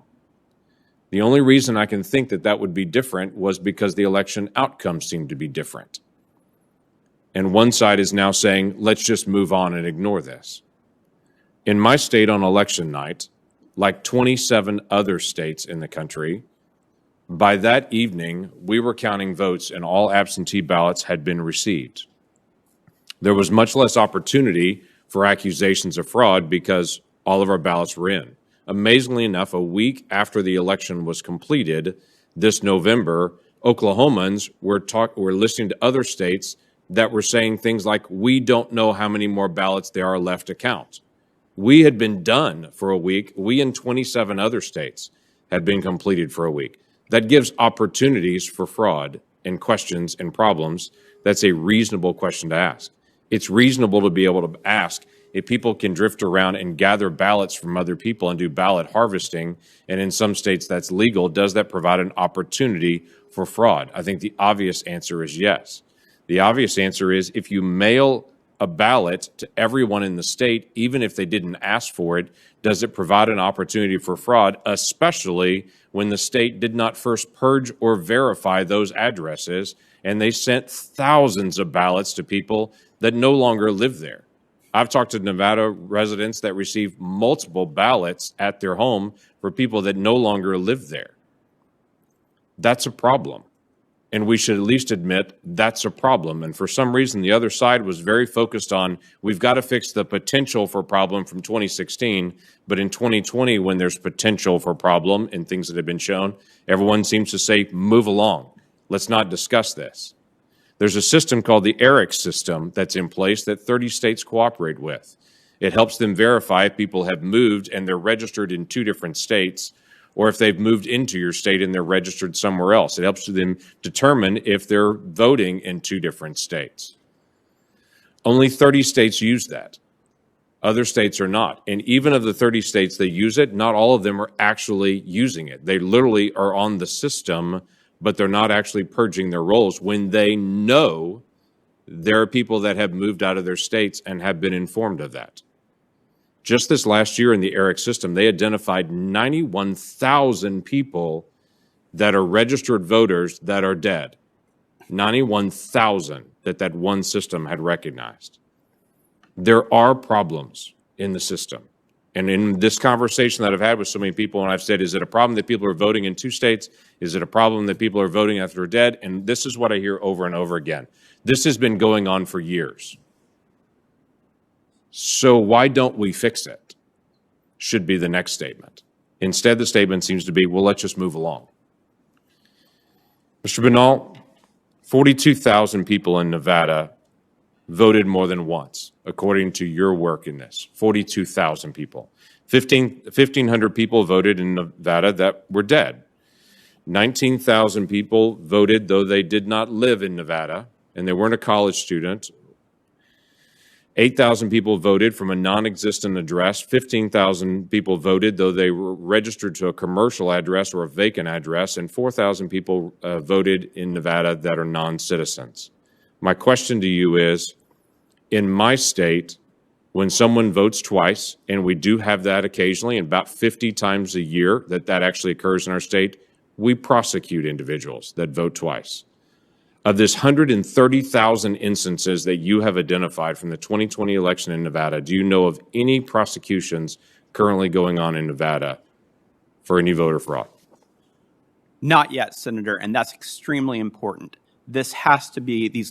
The only reason I can think that that would be different was because the election outcome seemed to be different. And one side is now saying, let's just move on and ignore this. In my state on election night, like 27 other states in the country, by that evening, we were counting votes and all absentee ballots had been received. There was much less opportunity for accusations of fraud because all of our ballots were in. Amazingly enough, a week after the election was completed this November, Oklahomans were listening to other states that were saying things like, we don't know how many more ballots there are left to count. We had been done for a week. We and 27 other states had been completed for a week. That gives opportunities for fraud and questions and problems. That's a reasonable question to ask. It's reasonable to be able to ask if people can drift around and gather ballots from other people and do ballot harvesting, and in some states that's legal, does that provide an opportunity for fraud? I think the obvious answer is yes. The obvious answer is if you mail a ballot to everyone in the state, even if they didn't ask for it, does it provide an opportunity for fraud, especially when the state did not first purge or verify those addresses, and they sent thousands of ballots to people that no longer live there? I've talked to Nevada residents that received multiple ballots at their home for people that no longer live there. That's a problem. And we should at least admit that's a problem. And for some reason, the other side was very focused on, we've got to fix the potential for problem from 2016. But in 2020, when there's potential for problem and things that have been shown, everyone seems to say, move along. Let's not discuss this. There's a system called the ERIC system that's in place that 30 states cooperate with. It helps them verify if people have moved and they're registered in 2 different states, or if they've moved into your state and they're registered somewhere else. It helps them determine if they're voting in 2 different states. Only 30 states use that. Other states are not. And even of the 30 states that use it, not all of them are actually using it. They literally are on the system, but they're not actually purging their rolls when they know there are people that have moved out of their states and have been informed of that. Just this last year in the ERIC system, they identified 91,000 people that are registered voters that are dead. 91,000 that one system had recognized. There are problems in the system. And in this conversation that I've had with so many people, and I've said, is it a problem that people are voting in 2 states? Is it a problem that people are voting after they're dead? And this is what I hear over and over again. This has been going on for years. So why don't we fix it? Should be the next statement. Instead, the statement seems to be, well, let's just move along. Mr. Binal, 42,000 people in Nevada voted more than once, according to your work in this. 42,000 people. 1,500 people voted in Nevada that were dead. 19,000 people voted though they did not live in Nevada, and they weren't a college student. 8,000 people voted from a non-existent address. 15,000 people voted though they were registered to a commercial address or a vacant address, and 4,000 people voted in Nevada that are non-citizens. My question to you is, in my state, when someone votes twice, and we do have that occasionally, and about 50 times a year that actually occurs in our state, we prosecute individuals that vote twice. Of this 130,000 instances that you have identified from the 2020 election in Nevada, do you know of any prosecutions currently going on in Nevada for any voter fraud? Not yet, Senator, and that's extremely important. These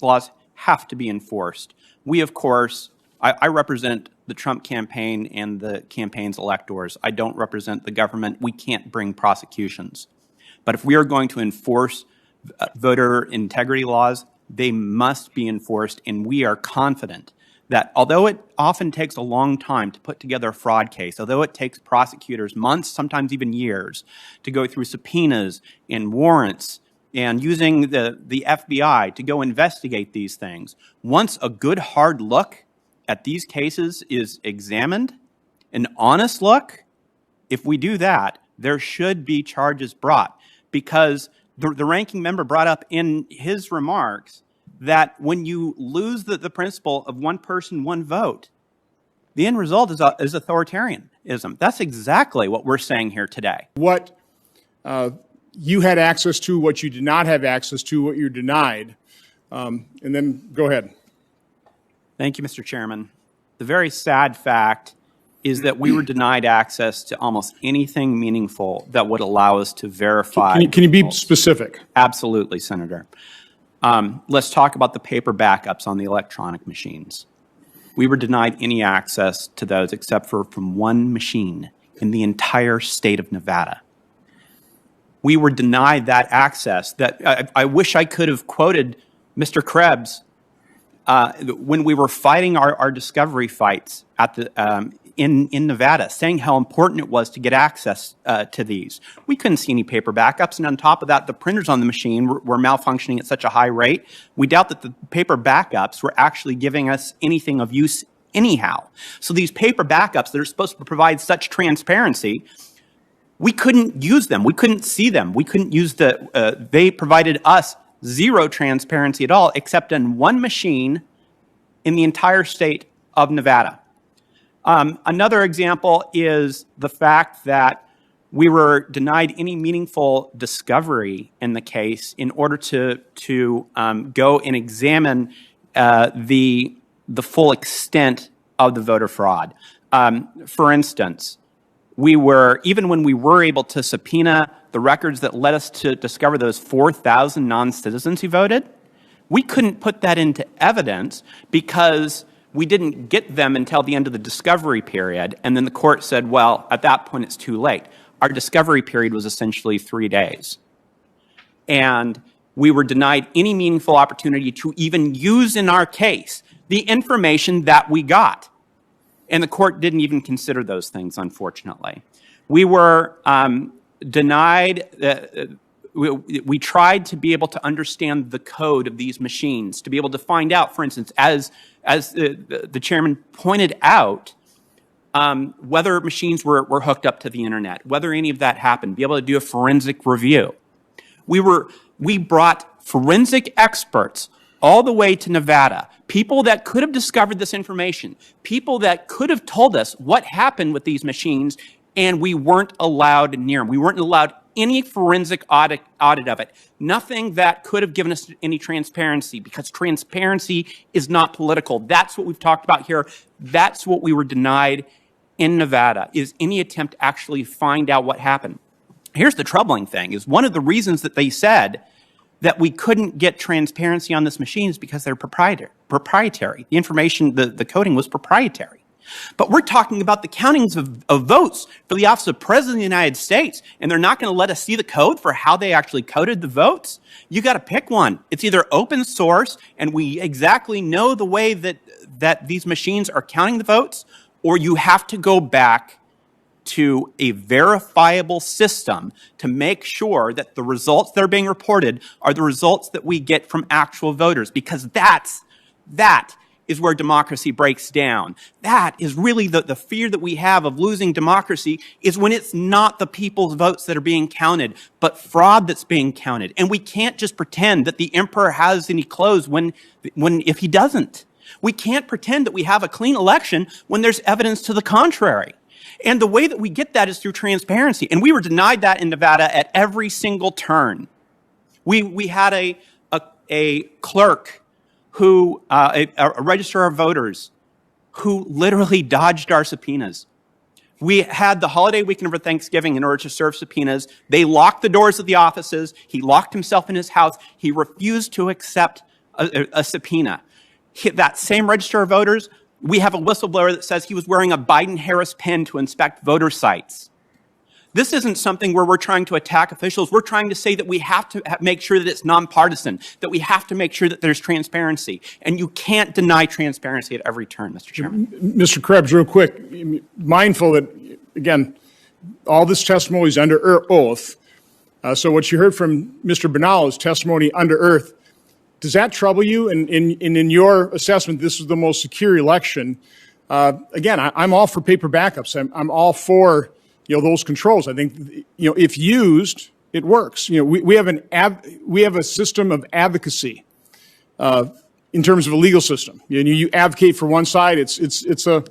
laws have to be enforced. We, of course, I represent the Trump campaign and the campaign's electors. I don't represent the government. We can't bring prosecutions. But if we are going to enforce voter integrity laws, they must be enforced, and we are confident that although it often takes a long time to put together a fraud case, although it takes prosecutors months, sometimes even years, to go through subpoenas and warrants and using the FBI to go investigate these things, once a good hard look at these cases is examined, an honest look, if we do that, there should be charges brought, because the ranking member brought up in his remarks that when you lose the principle of one person, one vote, the end result is authoritarianism. That's exactly what we're saying here today. What you had access to, what you did not have access to, what you're denied. And then go ahead. Thank you, Mr. Chairman. The very sad fact is that we were denied access to almost anything meaningful that would allow us to verify. Can you be specific? Absolutely, Senator. Let's talk about the paper backups on the electronic machines. We were denied any access to those except from one machine in the entire state of Nevada. We were denied that access. That I wish I could have quoted Mr. Krebs when we were fighting our discovery fights at the in Nevada, saying how important it was to get access to these. We couldn't see any paper backups, and on top of that, the printers on the machine were malfunctioning at such a high rate. We doubt that the paper backups were actually giving us anything of use anyhow. So these paper backups that are supposed to provide such transparency, we couldn't use them. We couldn't see them. We couldn't use they provided us zero transparency at all, except in one machine in the entire state of Nevada. Another example is the fact that we were denied any meaningful discovery in the case in order to go and examine the full extent of the voter fraud. For instance, even when we were able to subpoena the records that led us to discover those 4,000 non-citizens who voted, we couldn't put that into evidence because we didn't get them until the end of the discovery period, and then the court said, well, at that point it's too late. Our discovery period was essentially 3 days. And we were denied any meaningful opportunity to even use in our case the information that we got. And the court didn't even consider those things, unfortunately. We were denied, we tried to be able to understand the code of these machines, to be able to find out, for instance, as the chairman pointed out, whether machines were hooked up to the internet, whether any of that happened, be able to do a forensic review. We brought forensic experts all the way to Nevada, people that could have discovered this information, people that could have told us what happened with these machines, and we weren't allowed near them. We weren't allowed any forensic audit of it. Nothing that could have given us any transparency, because transparency is not political. That's what we've talked about here. That's what we were denied in Nevada, is any attempt to actually find out what happened. Here's the troubling thing, is one of the reasons that they said that we couldn't get transparency on this machine is because they're proprietary. The information, the coding was proprietary. But we're talking about the countings of votes for the office of President of the United States, and they're not going to let us see the code for how they actually coded the votes? You got to pick one. It's either open source, and we exactly know the way that these machines are counting the votes, or you have to go back to a verifiable system to make sure that the results that are being reported are the results that we get from actual voters, because that is where democracy breaks down. That is really the fear that we have of losing democracy, is when it's not the people's votes that are being counted, but fraud that's being counted. And we can't just pretend that the emperor has any clothes if he doesn't. We can't pretend that we have a clean election when there's evidence to the contrary. And the way that we get that is through transparency. And we were denied that in Nevada at every single turn. We had a clerk who, a registrar of voters, who literally dodged our subpoenas. We had the holiday weekend over Thanksgiving in order to serve subpoenas. They locked the doors of the offices. He locked himself in his house. He refused to accept a subpoena. That same registrar of voters, we have a whistleblower that says he was wearing a Biden-Harris pen to inspect voter sites. This isn't something where we're trying to attack officials. We're trying to say that we have to make sure that it's nonpartisan, that we have to make sure that there's transparency. And you can't deny transparency at every turn, Mr. Chairman. Mr. Krebs, real quick, mindful that, again, all this testimony is under oath. So what you heard from Mr. Bonallo is testimony under oath. Does that trouble you? And in your assessment, this is the most secure election. Again, I'm all for paper backups. I'm all for those controls. I think if used, it works. We have a system of advocacy in terms of a legal system. You advocate for one side. It's a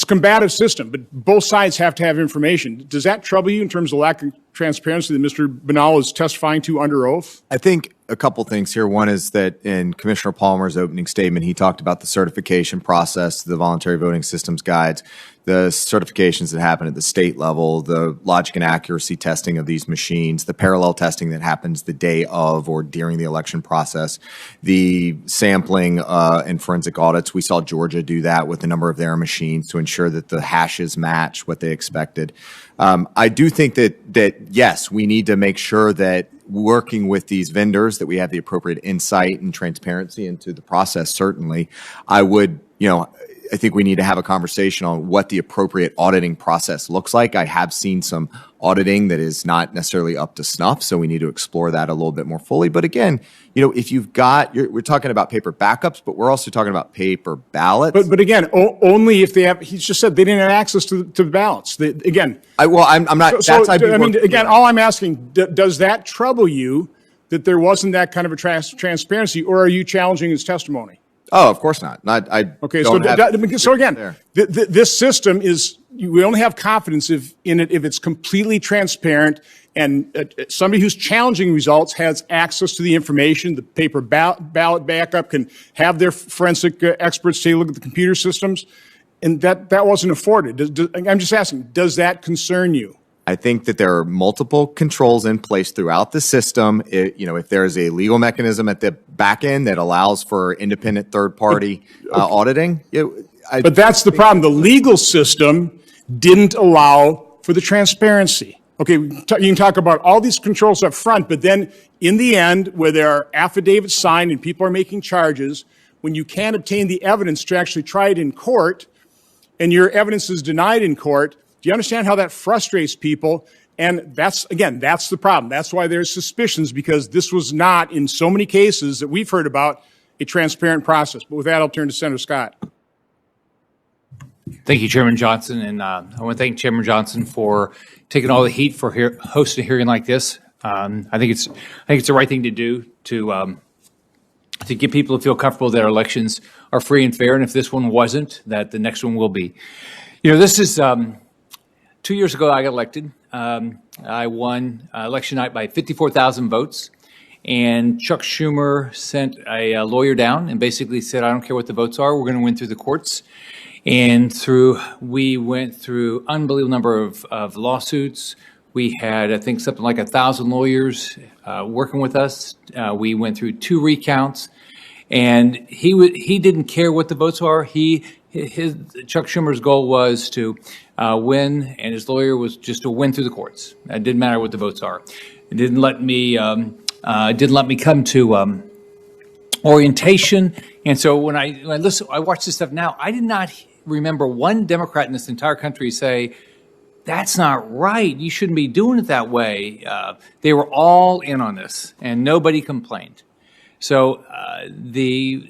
combative system, but both sides have to have information. Does that trouble you in terms of lack of transparency that Mr. Bonallo is testifying to under oath? I think a couple things here. One is that in Commissioner Palmer's opening statement, he talked about the certification process, the voluntary voting systems guides, the certifications that happen at the state level, the logic and accuracy testing of these machines, the parallel testing that happens the day of or during the election process, the sampling and forensic audits. We saw Georgia do that with a number of their machines to ensure that the hashes match what they expected. I do think that yes, we need to make sure that working with these vendors that we have the appropriate insight and transparency into the process. Certainly, I think we need to have a conversation on what the appropriate auditing process looks like. I have seen some auditing that is not necessarily up to snuff, so we need to explore that a little bit more fully. But again, if you've got, we're talking about paper backups, but we're also talking about paper ballots. But again, only if they have. He just said they didn't have access to the ballots. I'm not. Again, all I'm asking, does that trouble you that there wasn't that kind of a transparency, or are you challenging his testimony? Oh, of course not. Okay, so again, this system is, we only have confidence in it if it's completely transparent and somebody who's challenging results has access to the information. The paper ballot backup can have their forensic experts take a look at the computer systems, and that wasn't afforded. I'm just asking, does that concern you? I think that there are multiple controls in place throughout the system. If there is a legal mechanism at the back end that allows for independent third-party auditing. But that's the problem. The legal system didn't allow for the transparency. Okay, you can talk about all these controls up front, but then in the end, where there are affidavits signed and people are making charges, when you can't obtain the evidence to actually try it in court, and your evidence is denied in court, Do you understand how that frustrates people? And that's, again, that's the problem. That's why there's suspicions, because this was not, in so many cases that we've heard about, a transparent process. But with that, I'll turn to Senator Scott. Thank you, Chairman Johnson, and I want to thank Chairman Johnson for taking all the heat for hosting a hearing like this. I think it's the right thing to do to get people to feel comfortable that our elections are free and fair, and if this one wasn't, that the next one will be. You know, this is 2 years ago I got elected. I won election night by 54,000 votes, and Chuck Schumer sent a lawyer down and basically said, "I don't care what the votes are, we're going to win through the courts." And we went through unbelievable number of lawsuits. We had, I think, something like 1,000 lawyers working with us. We went through 2 recounts, and he didn't care what the votes are. Chuck Schumer's goal was to win, and his lawyer was just to win through the courts. It didn't matter what the votes are. It didn't let me come to orientation. And so when I watch this stuff now, I did not remember one Democrat in this entire country say, "That's not right. You shouldn't be doing it that way." They were all in on this, and nobody complained. So we've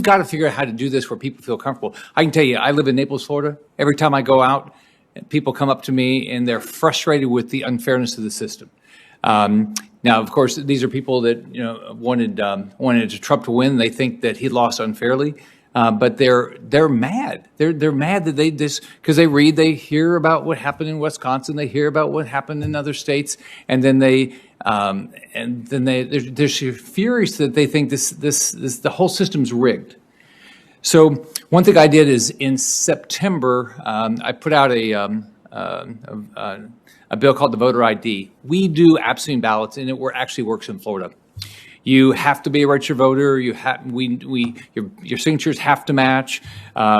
got to figure out how to do this where people feel comfortable. I can tell you, I live in Naples, Florida. Every time I go out, people come up to me and they're frustrated with the unfairness of the system. Now, of course, these are people that wanted Trump to win. They think that he lost unfairly, but they're mad. They're mad that because they hear about what happened in Wisconsin, they hear about what happened in other states, and then they're furious that they think the whole system's rigged. So one thing I did is in September, I put out a bill called the voter ID. We do absentee ballots, and it actually works in Florida. You have to be a registered voter. Your signatures have to match.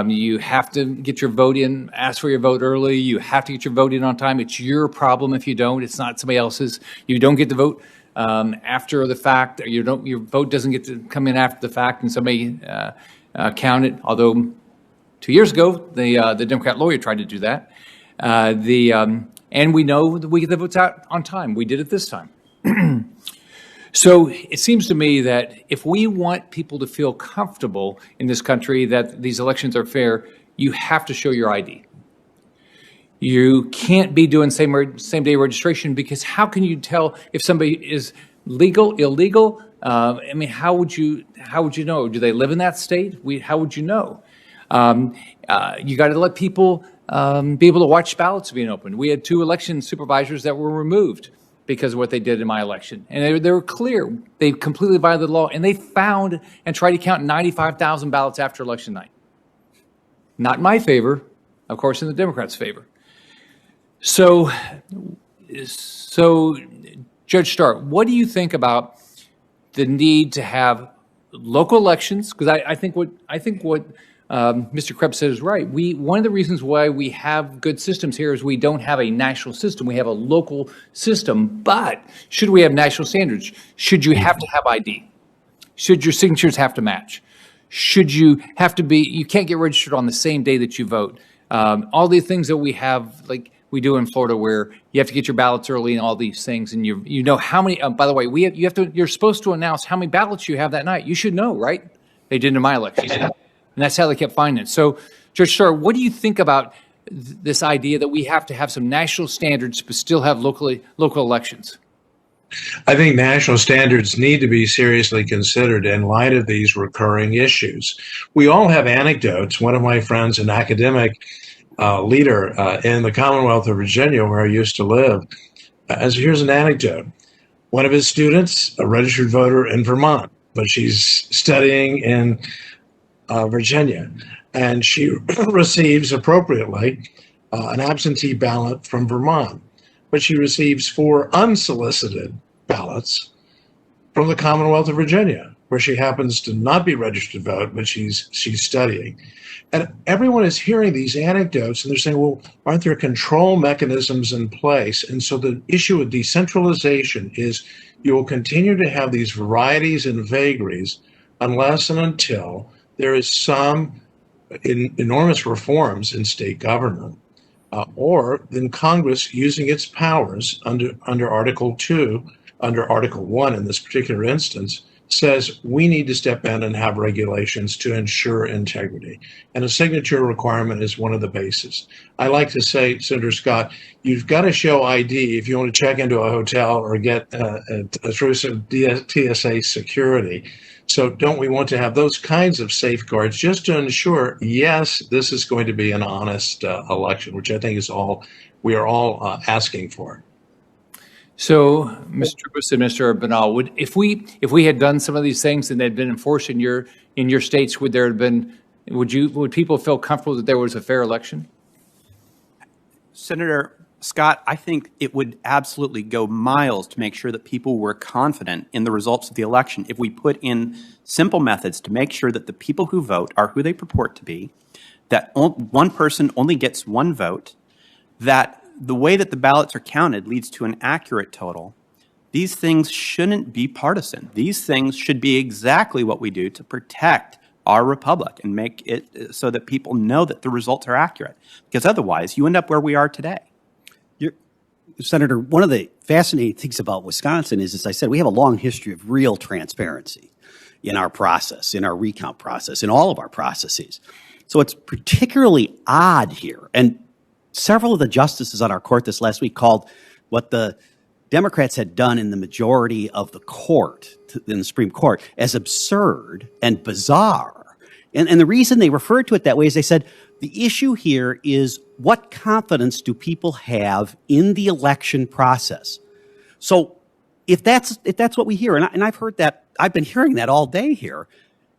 You have to get your vote in, ask for your vote early. You have to get your vote in on time. It's your problem if you don't. It's not somebody else's. You don't get to vote after the fact. Your vote doesn't get to come in after the fact, and somebody count it. Although 2 years ago, the Democrat lawyer tried to do that. And we know that we get the votes out on time. We did it this time. So it seems to me that if we want people to feel comfortable in this country that these elections are fair, you have to show your ID. You can't be doing same day registration, because how can you tell if somebody is legal, illegal? I mean, how would you know? Do they live in that state? How would you know? You got to let people be able to watch ballots being opened. We had 2 election supervisors that were removed because of what they did in my election. And they were clear. They completely violated the law, and they found and tried to count 95,000 ballots after election night. Not in my favor, of course, in the Democrats' favor. So Judge Stark, what do you think about the need to have local elections? Because I think what Mr. Krebs said is right. One of the reasons why we have good systems here is we don't have a national system. We have a local system. But should we have national standards? Should you have to have ID? Should your signatures have to match? Should you have to be? You can't get registered on the same day that you vote. All the things that we have, like we do in Florida, where you have to get your ballots early and all these things, and you know how many. By the way, you're supposed to announce how many ballots you have that night. You should know, right? They did in my election. And that's how they kept finding it. So, Judge Starr, what do you think about this idea that we have to have some national standards but still have local elections? I think national standards need to be seriously considered in light of these recurring issues. We all have anecdotes. One of my friends, an academic leader in the Commonwealth of Virginia, where I used to live, here's an anecdote. One of his students, a registered voter in Vermont, but she's studying in Virginia, and she receives appropriately an absentee ballot from Vermont, but she receives 4 unsolicited ballots from the Commonwealth of Virginia, where she happens to not be registered to vote, but she's studying. And everyone is hearing these anecdotes, and they're saying, well, aren't there control mechanisms in place? And so the issue of decentralization is you will continue to have these varieties and vagaries unless and until there is some enormous reforms in state government, or then Congress using its powers under Article 2, under Article 1 in this particular instance, says we need to step in and have regulations to ensure integrity. And a signature requirement is one of the bases. I like to say, Senator Scott, you've got to show ID if you want to check into a hotel or get through some TSA security. So don't we want to have those kinds of safeguards just to ensure, yes, this is going to be an honest election, which I think is all we are all asking for. So, Mr. Trubus and Mr. Banal, if we had done some of these things and they'd been enforced in your states, would people feel comfortable that there was a fair election? Senator Scott, I think it would absolutely go miles to make sure that people were confident in the results of the election if we put in simple methods to make sure that the people who vote are who they purport to be, that one person only gets one vote, that the way that the ballots are counted leads to an accurate total. These things shouldn't be partisan. These things should be exactly what we do to protect our republic and make it so that people know that the results are accurate. Because otherwise, you end up where we are today. Senator, one of the fascinating things about Wisconsin is, as I said, we have a long history of real transparency in our process, in our recount process, in all of our processes. So it's particularly odd here. And several of the justices on our court this last week called what the Democrats had done in the majority of the court, in the Supreme Court, as absurd and bizarre. And the reason they referred to it that way is they said, the issue here is what confidence do people have in the election process? So if that's what we hear, and I've heard that, I've been hearing that all day here,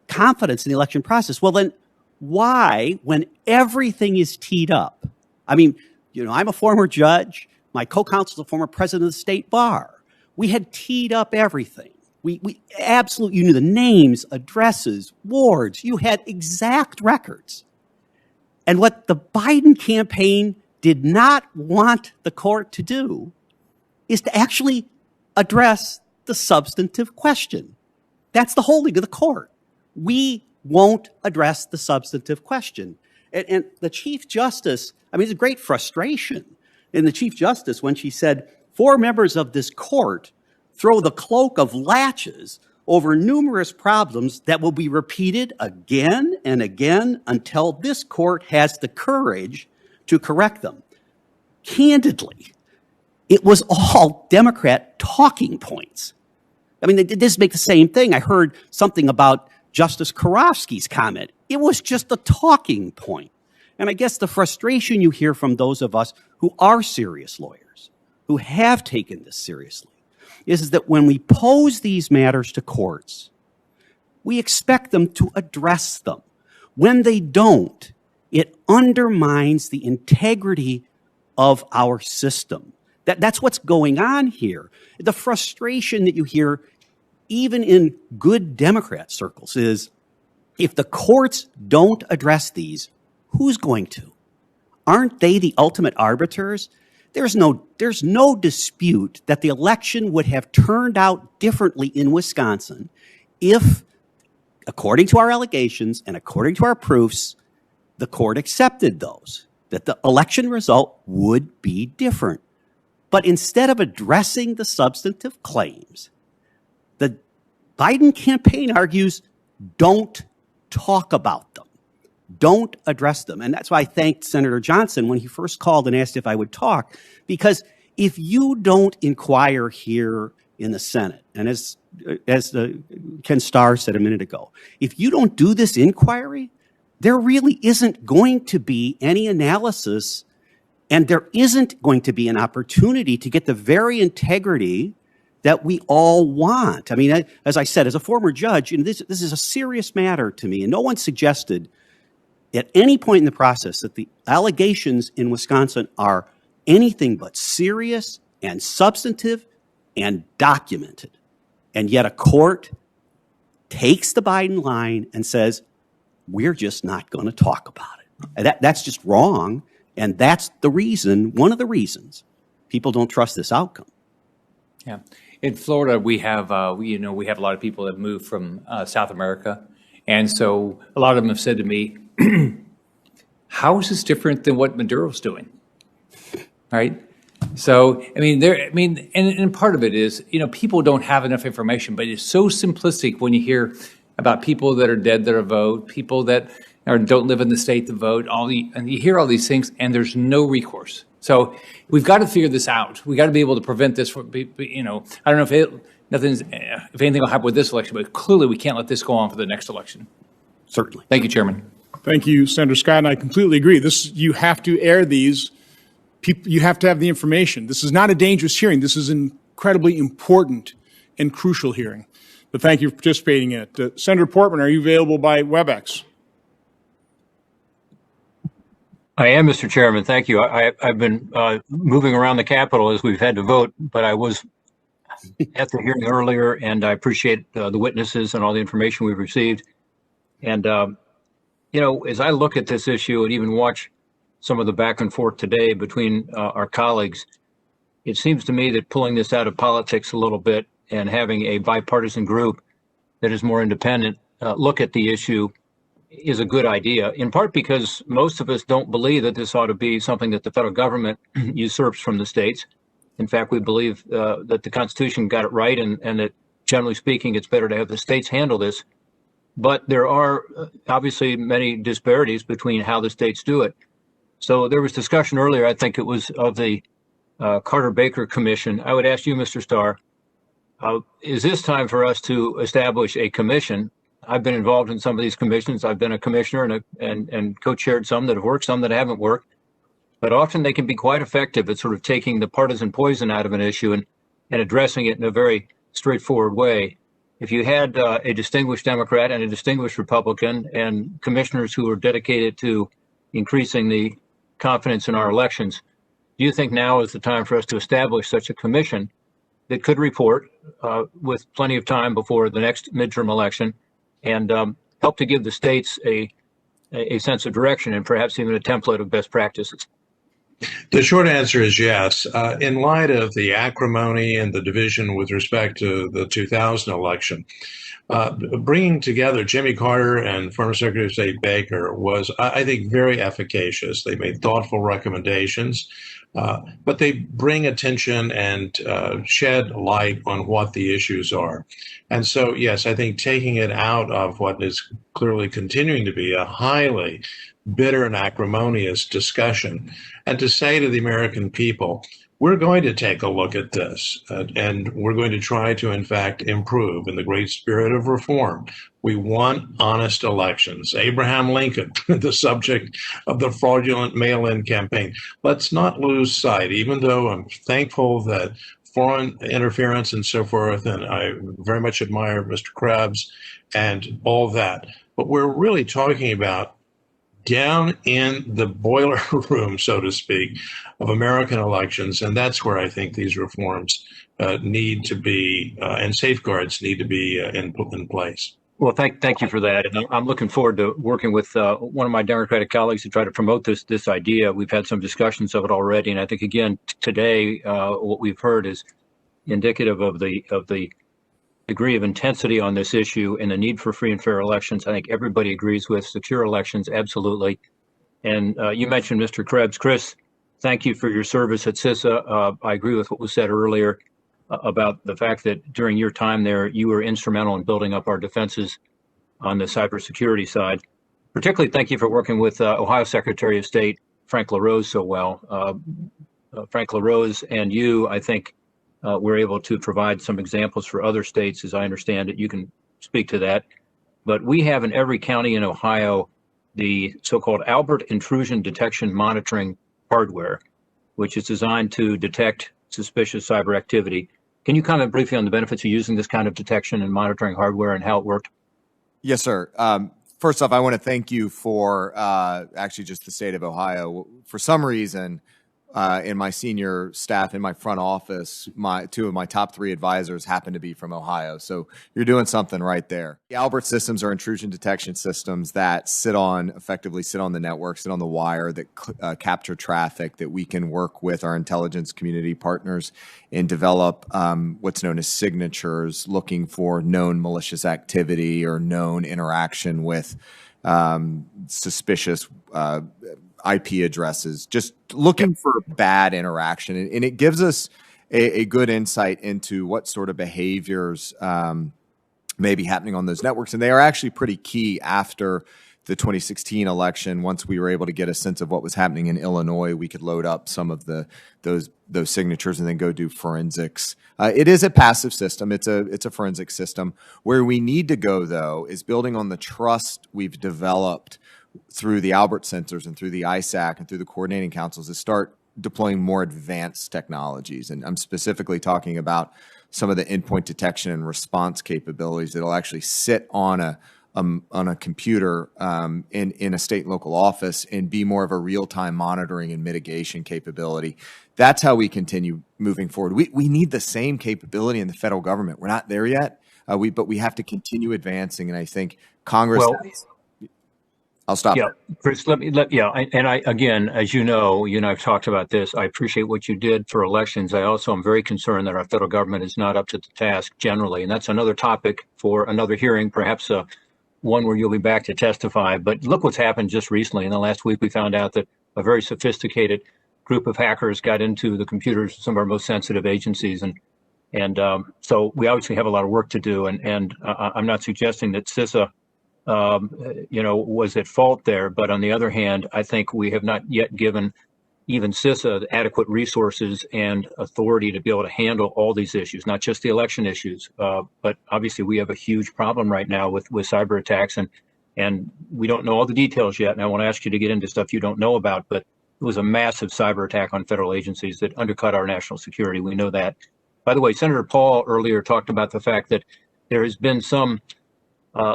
confidence in the election process, well then why, when everything is teed up? I mean, I'm a former judge. My co-counsel is a former president of the state bar. We had teed up everything. We absolutely, you knew the names, addresses, wards. You had exact records. And what the Biden campaign did not want the court to do is to actually address the substantive question. That's the holding of the court. We won't address the substantive question. And the Chief Justice, it's a great frustration in the Chief Justice when she said, 4 members of this court throw the cloak of laches over numerous problems that will be repeated again and again until this court has the courage to correct them. Candidly, it was all Democrat talking points. They just make the same thing. I heard something about Justice Karofsky's comment. It was just a talking point. And I guess the frustration you hear from those of us who are serious lawyers, who have taken this seriously, is that when we pose these matters to courts, we expect them to address them. When they don't, it undermines the integrity of our system. That's what's going on here. The frustration that you hear, even in good Democrat circles, is if the courts don't address these, who's going to? Aren't they the ultimate arbiters? There's no dispute that the election would have turned out differently in Wisconsin if, according to our allegations and according to our proofs, the court accepted those, that the election result would be different. But instead of addressing the substantive claims, the Biden campaign argues, don't talk about them. Don't address them. And that's why I thanked Senator Johnson when he first called and asked if I would talk, because if you don't inquire here in the Senate, and as Ken Starr said a minute ago, if you don't do this inquiry, there really isn't going to be any analysis, and there isn't going to be an opportunity to get the very integrity that we all want. As I said, as a former judge, this is a serious matter to me, and no one suggested at any point in the process that the allegations in Wisconsin are anything but serious and substantive and documented. And yet a court takes the Biden line and says, we're just not going to talk about it. And that's just wrong. And that's the reason, one of the reasons, people don't trust this outcome. Yeah. In Florida, we have a lot of people that move from South America. And so a lot of them have said to me, how is this different than what Maduro's doing? Right? So, and part of it is, people don't have enough information, but it's so simplistic when you hear about people that are dead that are vote, people that don't live in the state to vote, and you hear all these things, and there's no recourse. So we've got to figure this out. We got to be able to prevent this from, I don't know if anything will happen with this election, but clearly we can't let this go on for the next election. Certainly. Thank you, Chairman. Thank you, Senator Scott, and I completely agree. You have to air these. You have to have the information. This is not a dangerous hearing. This is an incredibly important and crucial hearing. But thank you for participating in it. Senator Portman, are you available by WebEx? I am, Mr. Chairman. Thank you. I've been moving around the Capitol as we've had to vote, but I was at the hearing earlier, and I appreciate the witnesses and all the information we've received. And, as I look at this issue and even watch some of the back and forth today between our colleagues, it seems to me that pulling this out of politics a little bit and having a bipartisan group that is more independent look at the issue is a good idea, in part because most of us don't believe that this ought to be something that the federal government usurps from the states. In fact, we believe that the Constitution got it right, and that generally speaking, it's better to have the states handle this. But there are obviously many disparities between how the states do it. So there was discussion earlier, I think it was of the Carter-Baker Commission. I would ask you, Mr. Starr, is this time for us to establish a commission? I've been involved in some of these commissions. I've been a commissioner and co-chaired some that have worked, some that haven't worked. But often they can be quite effective at sort of taking the partisan poison out of an issue and addressing it in a very straightforward way. If you had a distinguished Democrat and a distinguished Republican and commissioners who are dedicated to increasing the confidence in our elections, do you think now is the time for us to establish such a commission that could report with plenty of time before the next midterm election and help to give the states a sense of direction and perhaps even a template of best practices? The short answer is yes. In light of the acrimony and the division with respect to the 2000 election, bringing together Jimmy Carter and former Secretary of State Baker was, I think, very efficacious. They made thoughtful recommendations, but they bring attention and shed light on what the issues are. And so, yes, I think taking it out of what is clearly continuing to be a highly bitter and acrimonious discussion, and to say to the American people, we're going to take a look at this, and we're going to try to, in fact, improve in the great spirit of reform. We want honest elections. Abraham Lincoln, the subject of the fraudulent mail-in campaign. Let's not lose sight, even though I'm thankful that foreign interference and so forth, and I very much admire Mr. Krebs and all that. But we're really talking about down in the boiler room, so to speak, of American elections. And that's where I think these reforms need to be, and safeguards need to be in place. Well, thank you for that. And I'm looking forward to working with one of my Democratic colleagues to try to promote this idea. We've had some discussions of it already. And I think, again, today, what we've heard is indicative of the degree of intensity on this issue and the need for free and fair elections. I think everybody agrees with secure elections, absolutely. And you mentioned Mr. Krebs. Chris, thank you for your service at CISA. I agree with what was said earlier about the fact that during your time there, you were instrumental in building up our defenses on the cybersecurity side. Particularly, thank you for working with Ohio Secretary of State Frank LaRose so well. Frank LaRose and you, I think, we're able to provide some examples for other states, as I understand it. You can speak to that. But we have in every county in Ohio the so-called Albert Intrusion Detection Monitoring hardware, which is designed to detect suspicious cyber activity. Can you comment briefly on the benefits of using this kind of detection and monitoring hardware and how it worked? Yes, sir. First off, I want to thank you for actually just the state of Ohio. For some reason, in my senior staff in my front office, two of my top 3 advisors happen to be from Ohio. So you're doing something right there. The Albert systems are intrusion detection systems that effectively sit on the network, sit on the wire, that capture traffic, that we can work with our intelligence community partners and develop what's known as signatures, looking for known malicious activity or known interaction with suspicious IP addresses, just looking for bad interaction. And it gives us a good insight into what sort of behaviors may be happening on those networks. And they are actually pretty key after the 2016 election. Once we were able to get a sense of what was happening in Illinois, we could load up some of those signatures and then go do forensics. It is a passive system. It's a forensic system. Where we need to go, though, is building on the trust we've developed through the Albert sensors and through the ISAC and through the coordinating councils, to start deploying more advanced technologies. And I'm specifically talking about some of the endpoint detection and response capabilities that'll actually sit on a computer in a state and local office and be more of a real-time monitoring and mitigation capability. That's how we continue moving forward. We need the same capability in the federal government. We're not there yet, but we have to continue advancing. And I think Congress. Well, I'll stop. Yeah, Chris, again, as you know, you and I've talked about this. I appreciate what you did for elections. I also am very concerned that our federal government is not up to the task generally. And that's another topic for another hearing, perhaps one where you'll be back to testify. But look what's happened just recently. In the last week, we found out that a very sophisticated group of hackers got into the computers of some of our most sensitive agencies. And so we obviously have a lot of work to do. And I'm not suggesting that CISA was at fault there. But on the other hand, I think we have not yet given even CISA adequate resources and authority to be able to handle all these issues, not just the election issues. But obviously, we have a huge problem right now with cyber attacks, and we don't know all the details yet. And I won't ask you to get into stuff you don't know about, but it was a massive cyber attack on federal agencies that undercut our national security. We know that. By the way, Senator Paul earlier talked about the fact that there has been some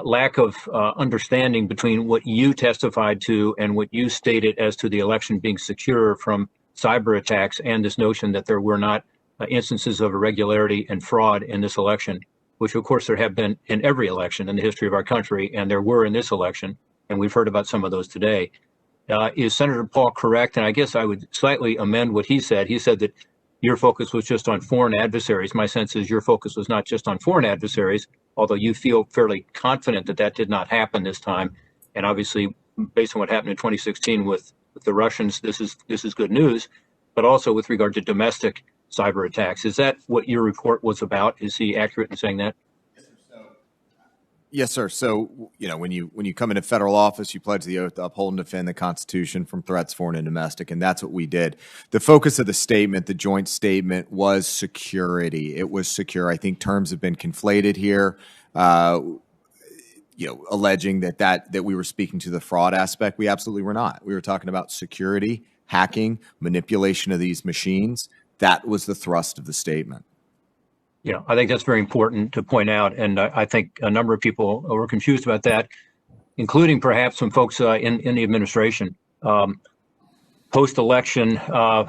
lack of understanding between what you testified to and what you stated as to the election being secure from cyber attacks, and this notion that there were not instances of irregularity and fraud in this election, which of course there have been in every election in the history of our country, and there were in this election, and we've heard about some of those today. Is Senator Paul correct? And I guess I would slightly amend what he said. He said that your focus was just on foreign adversaries. My sense is your focus was not just on foreign adversaries, although you feel fairly confident that that did not happen this time. And obviously, based on what happened in 2016 with the Russians, this is good news. But also with regard to domestic cyber attacks, is that what your report was about? Is he accurate in saying that? Yes, sir. So, when you come into federal office, you pledge the oath to uphold and defend the Constitution from threats, foreign and domestic, and that's what we did. The focus of the statement, the joint statement, was security. It was secure. I think terms have been conflated here, alleging that we were speaking to the fraud aspect. We absolutely were not. We were talking about security, hacking, manipulation of these machines. That was the thrust of the statement. Yeah, I think that's very important to point out. And I think a number of people were confused about that, including perhaps some folks in the administration. Post-election,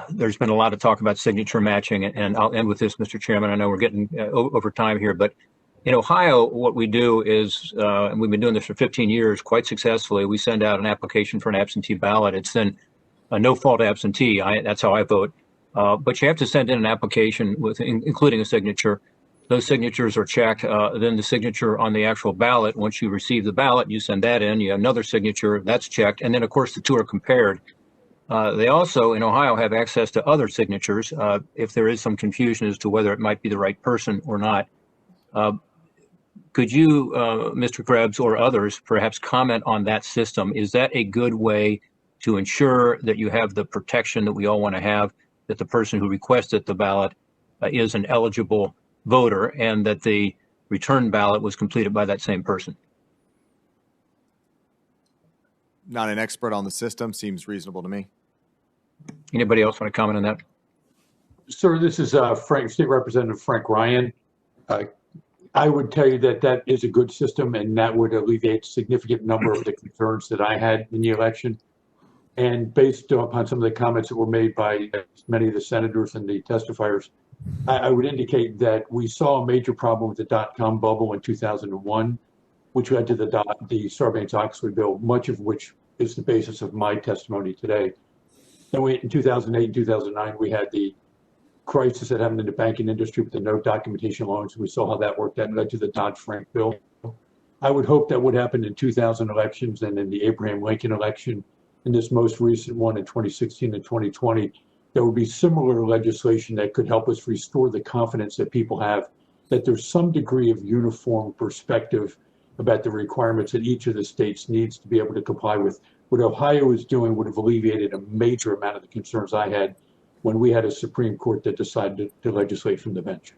there's been a lot of talk about signature matching. And I'll end with this, Mr. Chairman. I know we're getting over time here. But in Ohio, what we do is, and we've been doing this for 15 years quite successfully, we send out an application for an absentee ballot. It's then a no-fault absentee. That's how I vote. But you have to send in an application including a signature. Those signatures are checked. Then the signature on the actual ballot, once you receive the ballot, you send that in. You have another signature, that's checked. And then, of course, the two are compared. They also, in Ohio, have access to other signatures if there is some confusion as to whether it might be the right person or not. Could you, Mr. Krebs, or others, perhaps comment on that system? Is that a good way to ensure that you have the protection that we all want to have, that the person who requested the ballot is an eligible voter, and that the return ballot was completed by that same person? Not an expert on the system. Seems reasonable to me. Anybody else want to comment on that? Sir, this is State Representative Frank Ryan. I would tell you that is a good system, and that would alleviate a significant number of the concerns that I had in the election. And based upon some of the comments that were made by many of the senators and the testifiers, I would indicate that we saw a major problem with the dot-com bubble in 2001, which led to the Sarbanes-Oxley bill, much of which is the basis of my testimony today. Then in 2008 and 2009, we had the crisis that happened in the banking industry with the no documentation loans. We saw how that worked. That led to the Dodd-Frank bill. I would hope that what happened in 2000 elections and in the Abraham Lincoln election, and this most recent one in 2016 and 2020, there would be similar legislation that could help us restore the confidence that people have that there's some degree of uniform perspective about the requirements that each of the states needs to be able to comply with. What Ohio is doing would have alleviated a major amount of the concerns I had when we had a Supreme Court that decided to legislate from the bench.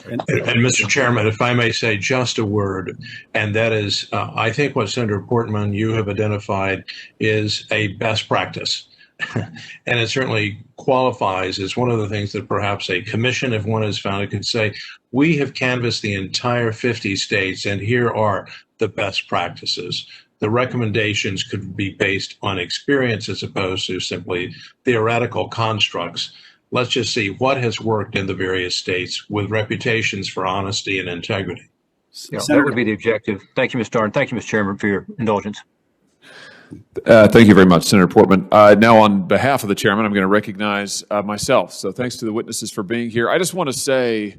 And Mr. Chairman, if I may say just a word, and that is, I think what Senator Portman, you have identified is a best practice. And it certainly qualifies as one of the things that perhaps a commission, if one is founded, could say, we have canvassed the entire 50 states, and here are the best practices. The recommendations could be based on experience as opposed to simply theoretical constructs. Let's just see what has worked in the various states with reputations for honesty and integrity. Yeah, that would be the objective. Thank you, Mr. Darn. Thank you, Mr. Chairman, for your indulgence. Thank you very much, Senator Portman. Now, on behalf of the chairman, I'm going to recognize myself. So thanks to the witnesses for being here. I just want to say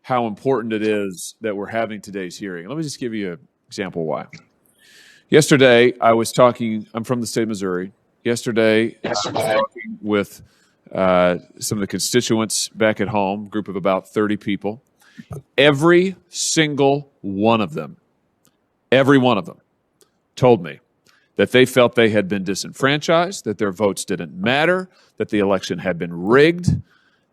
how important it is that we're having today's hearing. Let me just give you an example why. Yesterday, I'm from the state of Missouri. Yesterday, I was talking with some of the constituents back at home, a group of about 30 people. Every single one of them told me that they felt they had been disenfranchised, that their votes didn't matter, that the election had been rigged.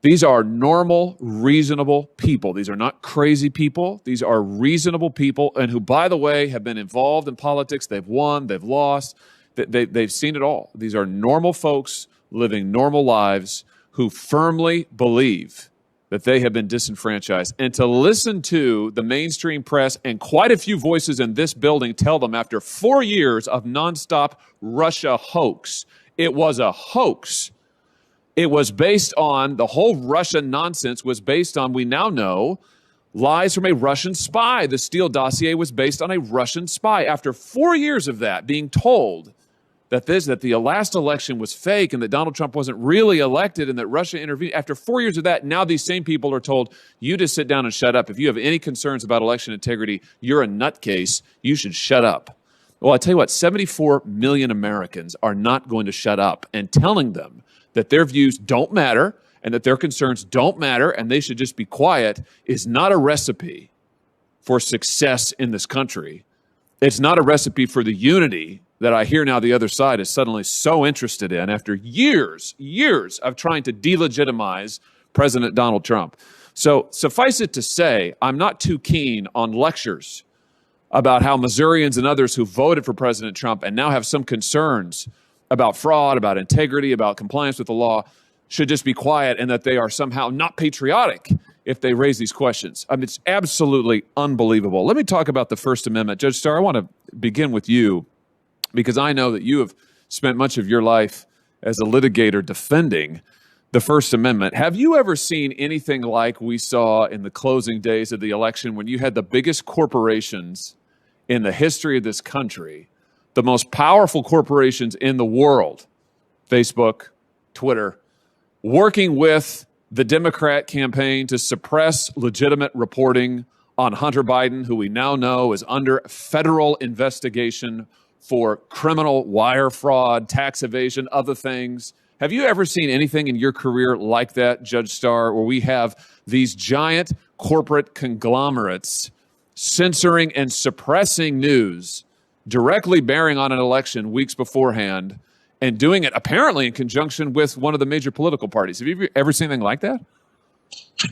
These are normal, reasonable people. These are not crazy people. These are reasonable people, and who, by the way, have been involved in politics. They've won, they've lost, they've seen it all. These are normal folks living normal lives who firmly believe that they have been disenfranchised. And to listen to the mainstream press and quite a few voices in this building tell them after 4 years of nonstop Russia hoax, it was a hoax. It was based on, the whole Russia nonsense was based on, we now know, lies from a Russian spy. The Steele dossier was based on a Russian spy. After 4 years of that, being told that the last election was fake and that Donald Trump wasn't really elected and that Russia intervened. After 4 years of that, now these same people are told, you just sit down and shut up. If you have any concerns about election integrity, you're a nutcase. You should shut up. Well, I tell you what, 74 million Americans are not going to shut up, and telling them that their views don't matter and that their concerns don't matter and they should just be quiet is not a recipe for success in this country. It's not a recipe for the unity that I hear now the other side is suddenly so interested in after years of trying to delegitimize President Donald Trump. So suffice it to say, I'm not too keen on lectures about how Missourians and others who voted for President Trump and now have some concerns about fraud, about integrity, about compliance with the law should just be quiet and that they are somehow not patriotic if they raise these questions. I mean, it's absolutely unbelievable. Let me talk about the First Amendment. Judge Starr, I want to begin with you, because I know that you have spent much of your life as a litigator defending the First Amendment. Have you ever seen anything like we saw in the closing days of the election when you had the biggest corporations in the history of this country, the most powerful corporations in the world, Facebook, Twitter, working with the Democrat campaign to suppress legitimate reporting on Hunter Biden, who we now know is under federal investigation for criminal wire fraud, tax evasion, other things? Have you ever seen anything in your career like that, Judge Starr, where we have these giant corporate conglomerates censoring and suppressing news directly bearing on an election weeks beforehand and doing it apparently in conjunction with one of the major political parties? Have you ever seen anything like that?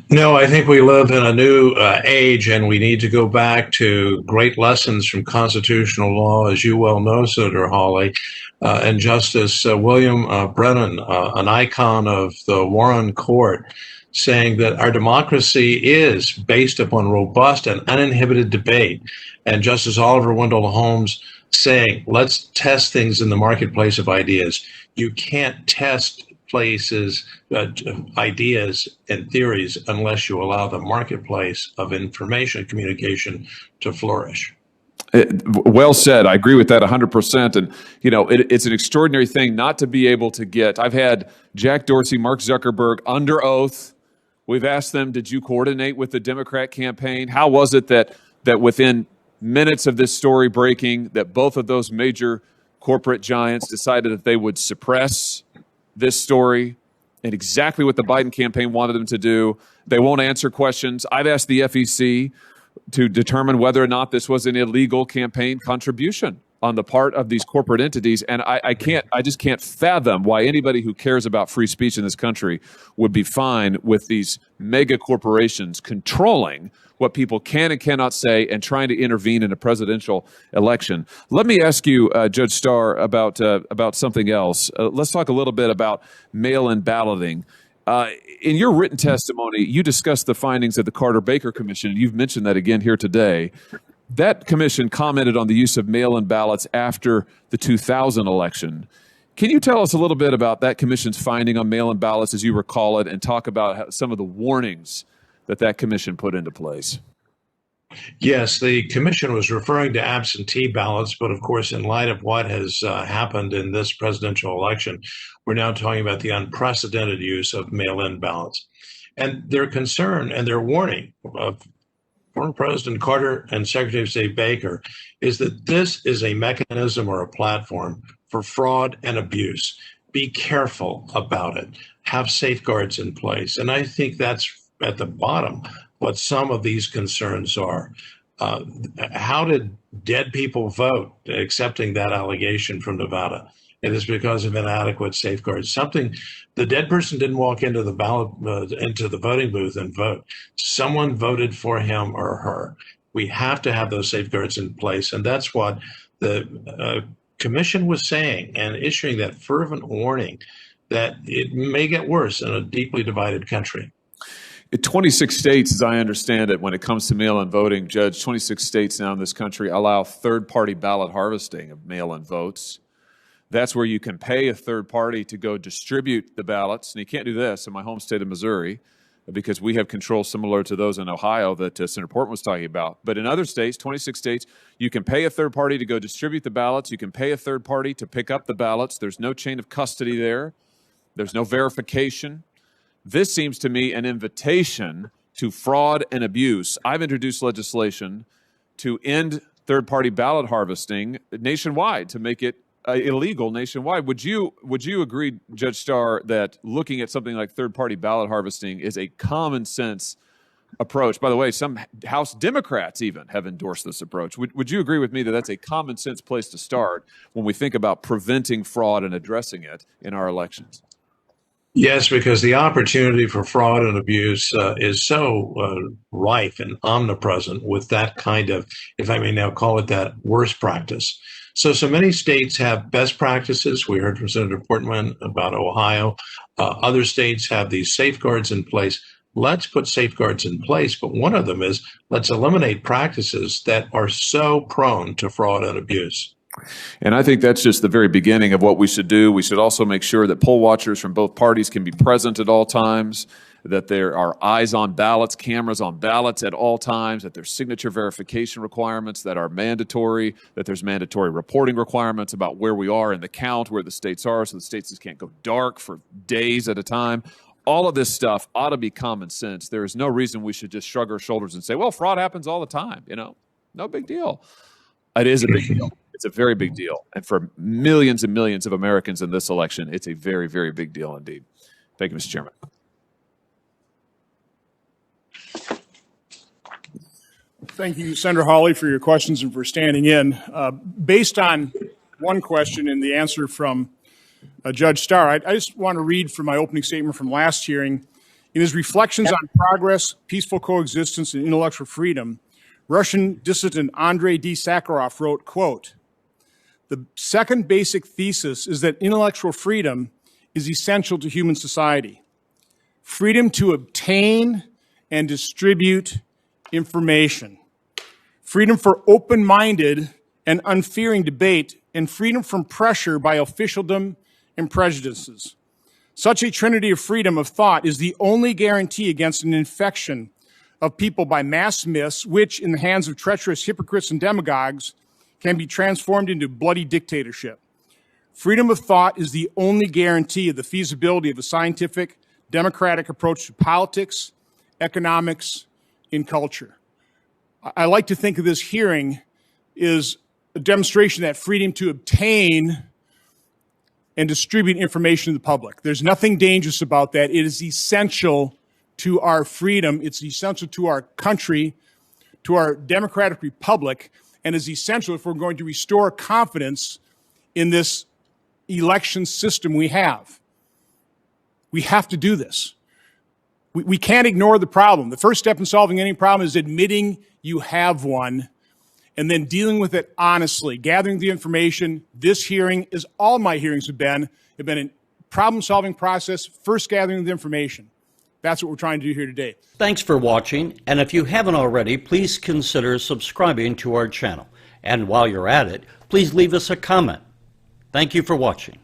No, I think we live in a new age, and we need to go back to great lessons from constitutional law, as you well know, Senator Hawley, and Justice William Brennan, an icon of the Warren Court, saying that our democracy is based upon robust and uninhibited debate. And Justice Oliver Wendell Holmes saying, let's test things in the marketplace of ideas. You can't test places, ideas and theories unless you allow the marketplace of information communication to flourish. Well said. I agree with that 100%. And, you know, it's an extraordinary thing not to be able to get. I've had Jack Dorsey, Mark Zuckerberg under oath. We've asked them, did you coordinate with the Democrat campaign? How was it that within minutes of this story breaking that both of those major corporate giants decided that they would suppress this story, and exactly what the Biden campaign wanted them to do. They won't answer questions. I've asked the FEC to determine whether or not this was an illegal campaign contribution on the part of these corporate entities. And I just can't fathom why anybody who cares about free speech in this country would be fine with these mega corporations controlling what people can and cannot say and trying to intervene in a presidential election. Let me ask you, Judge Starr, about something else. Let's talk a little bit about mail-in balloting. In your written testimony, you discussed the findings of the Carter-Baker Commission. You've mentioned that again here today. That commission commented on the use of mail-in ballots after the 2000 election. Can you tell us a little bit about that commission's finding on mail-in ballots, as you recall it, and talk about some of the warnings that commission put into place? Yes, the commission was referring to absentee ballots, but of course, in light of what has happened in this presidential election, we're now talking about the unprecedented use of mail-in ballots. And their concern and their warning of former President Carter and Secretary of State Baker is that this is a mechanism or a platform for fraud and abuse. Be careful about it. Have safeguards in place. And I think that's at the bottom what some of these concerns are. How did dead people vote, accepting that allegation from Nevada? It is because of inadequate safeguards. The dead person didn't walk into the into the voting booth and vote. Someone voted for him or her. We have to have those safeguards in place, and that's what the commission was saying and issuing that fervent warning that it may get worse in a deeply divided country. 26 states, as I understand it, when it comes to mail-in voting, Judge, 26 states now in this country allow third-party ballot harvesting of mail-in votes. That's where you can pay a third party to go distribute the ballots. And you can't do this in my home state of Missouri because we have control similar to those in Ohio that Senator Portman was talking about. But in other states, 26 states, you can pay a third party to go distribute the ballots. You can pay a third party to pick up the ballots. There's no chain of custody there. There's no verification. This seems to me an invitation to fraud and abuse. I've introduced legislation to end third-party ballot harvesting nationwide, to make it illegal nationwide. Would you agree, Judge Starr, that looking at something like third-party ballot harvesting is a common sense approach? By the way, some House Democrats even have endorsed this approach. Would you agree with me that that's a common sense place to start when we think about preventing fraud and addressing it in our elections? Yes, because the opportunity for fraud and abuse is so rife and omnipresent with that kind of, if I may now call it that, worst practice. So many states have best practices. We heard from Senator Portman about Ohio. Other states have these safeguards in place. Let's put safeguards in place, but one of them is let's eliminate practices that are so prone to fraud and abuse. And I think that's just the very beginning of what we should do. We should also make sure that poll watchers from both parties can be present at all times, that there are eyes on ballots, cameras on ballots at all times, that there's signature verification requirements that are mandatory, that there's mandatory reporting requirements about where we are in the count, where the states are, so the states just can't go dark for days at a time. All of this stuff ought to be common sense. There is no reason we should just shrug our shoulders and say, well, fraud happens all the time. No big deal. It is a big deal. It's a very big deal. And for millions and millions of Americans in this election, it's a very, very big deal indeed. Thank you, Mr. Chairman. Thank you, Senator Hawley, for your questions and for standing in. Based on one question and the answer from Judge Starr, I just want to read from my opening statement from last hearing. In his reflections on progress, peaceful coexistence, and intellectual freedom, Russian dissident Andrei D. Sakharov wrote, quote, "The second basic thesis is that intellectual freedom is essential to human society. Freedom to obtain and distribute information. Freedom for open-minded and unfearing debate, and freedom from pressure by officialdom and prejudices. Such a trinity of freedom of thought is the only guarantee against an infection of people by mass myths, which, in the hands of treacherous hypocrites and demagogues, can be transformed into bloody dictatorship. Freedom of thought is the only guarantee of the feasibility of a scientific, democratic approach to politics, economics, and culture." I like to think of this hearing is a demonstration that freedom to obtain and distribute information to the public. There's nothing dangerous about that. It is essential to our freedom. It's essential to our country, to our democratic republic, and is essential if we're going to restore confidence in this election system we have. We have to do this. We can't ignore the problem. The first step in solving any problem is admitting you have one and then dealing with it honestly, gathering the information. This hearing, as all my hearings have been a problem-solving process, first gathering the information. That's what we're trying to do here today. Thanks for watching, and if you haven't already, please consider subscribing to our channel. And while you're at it, please leave us a comment. Thank you for watching.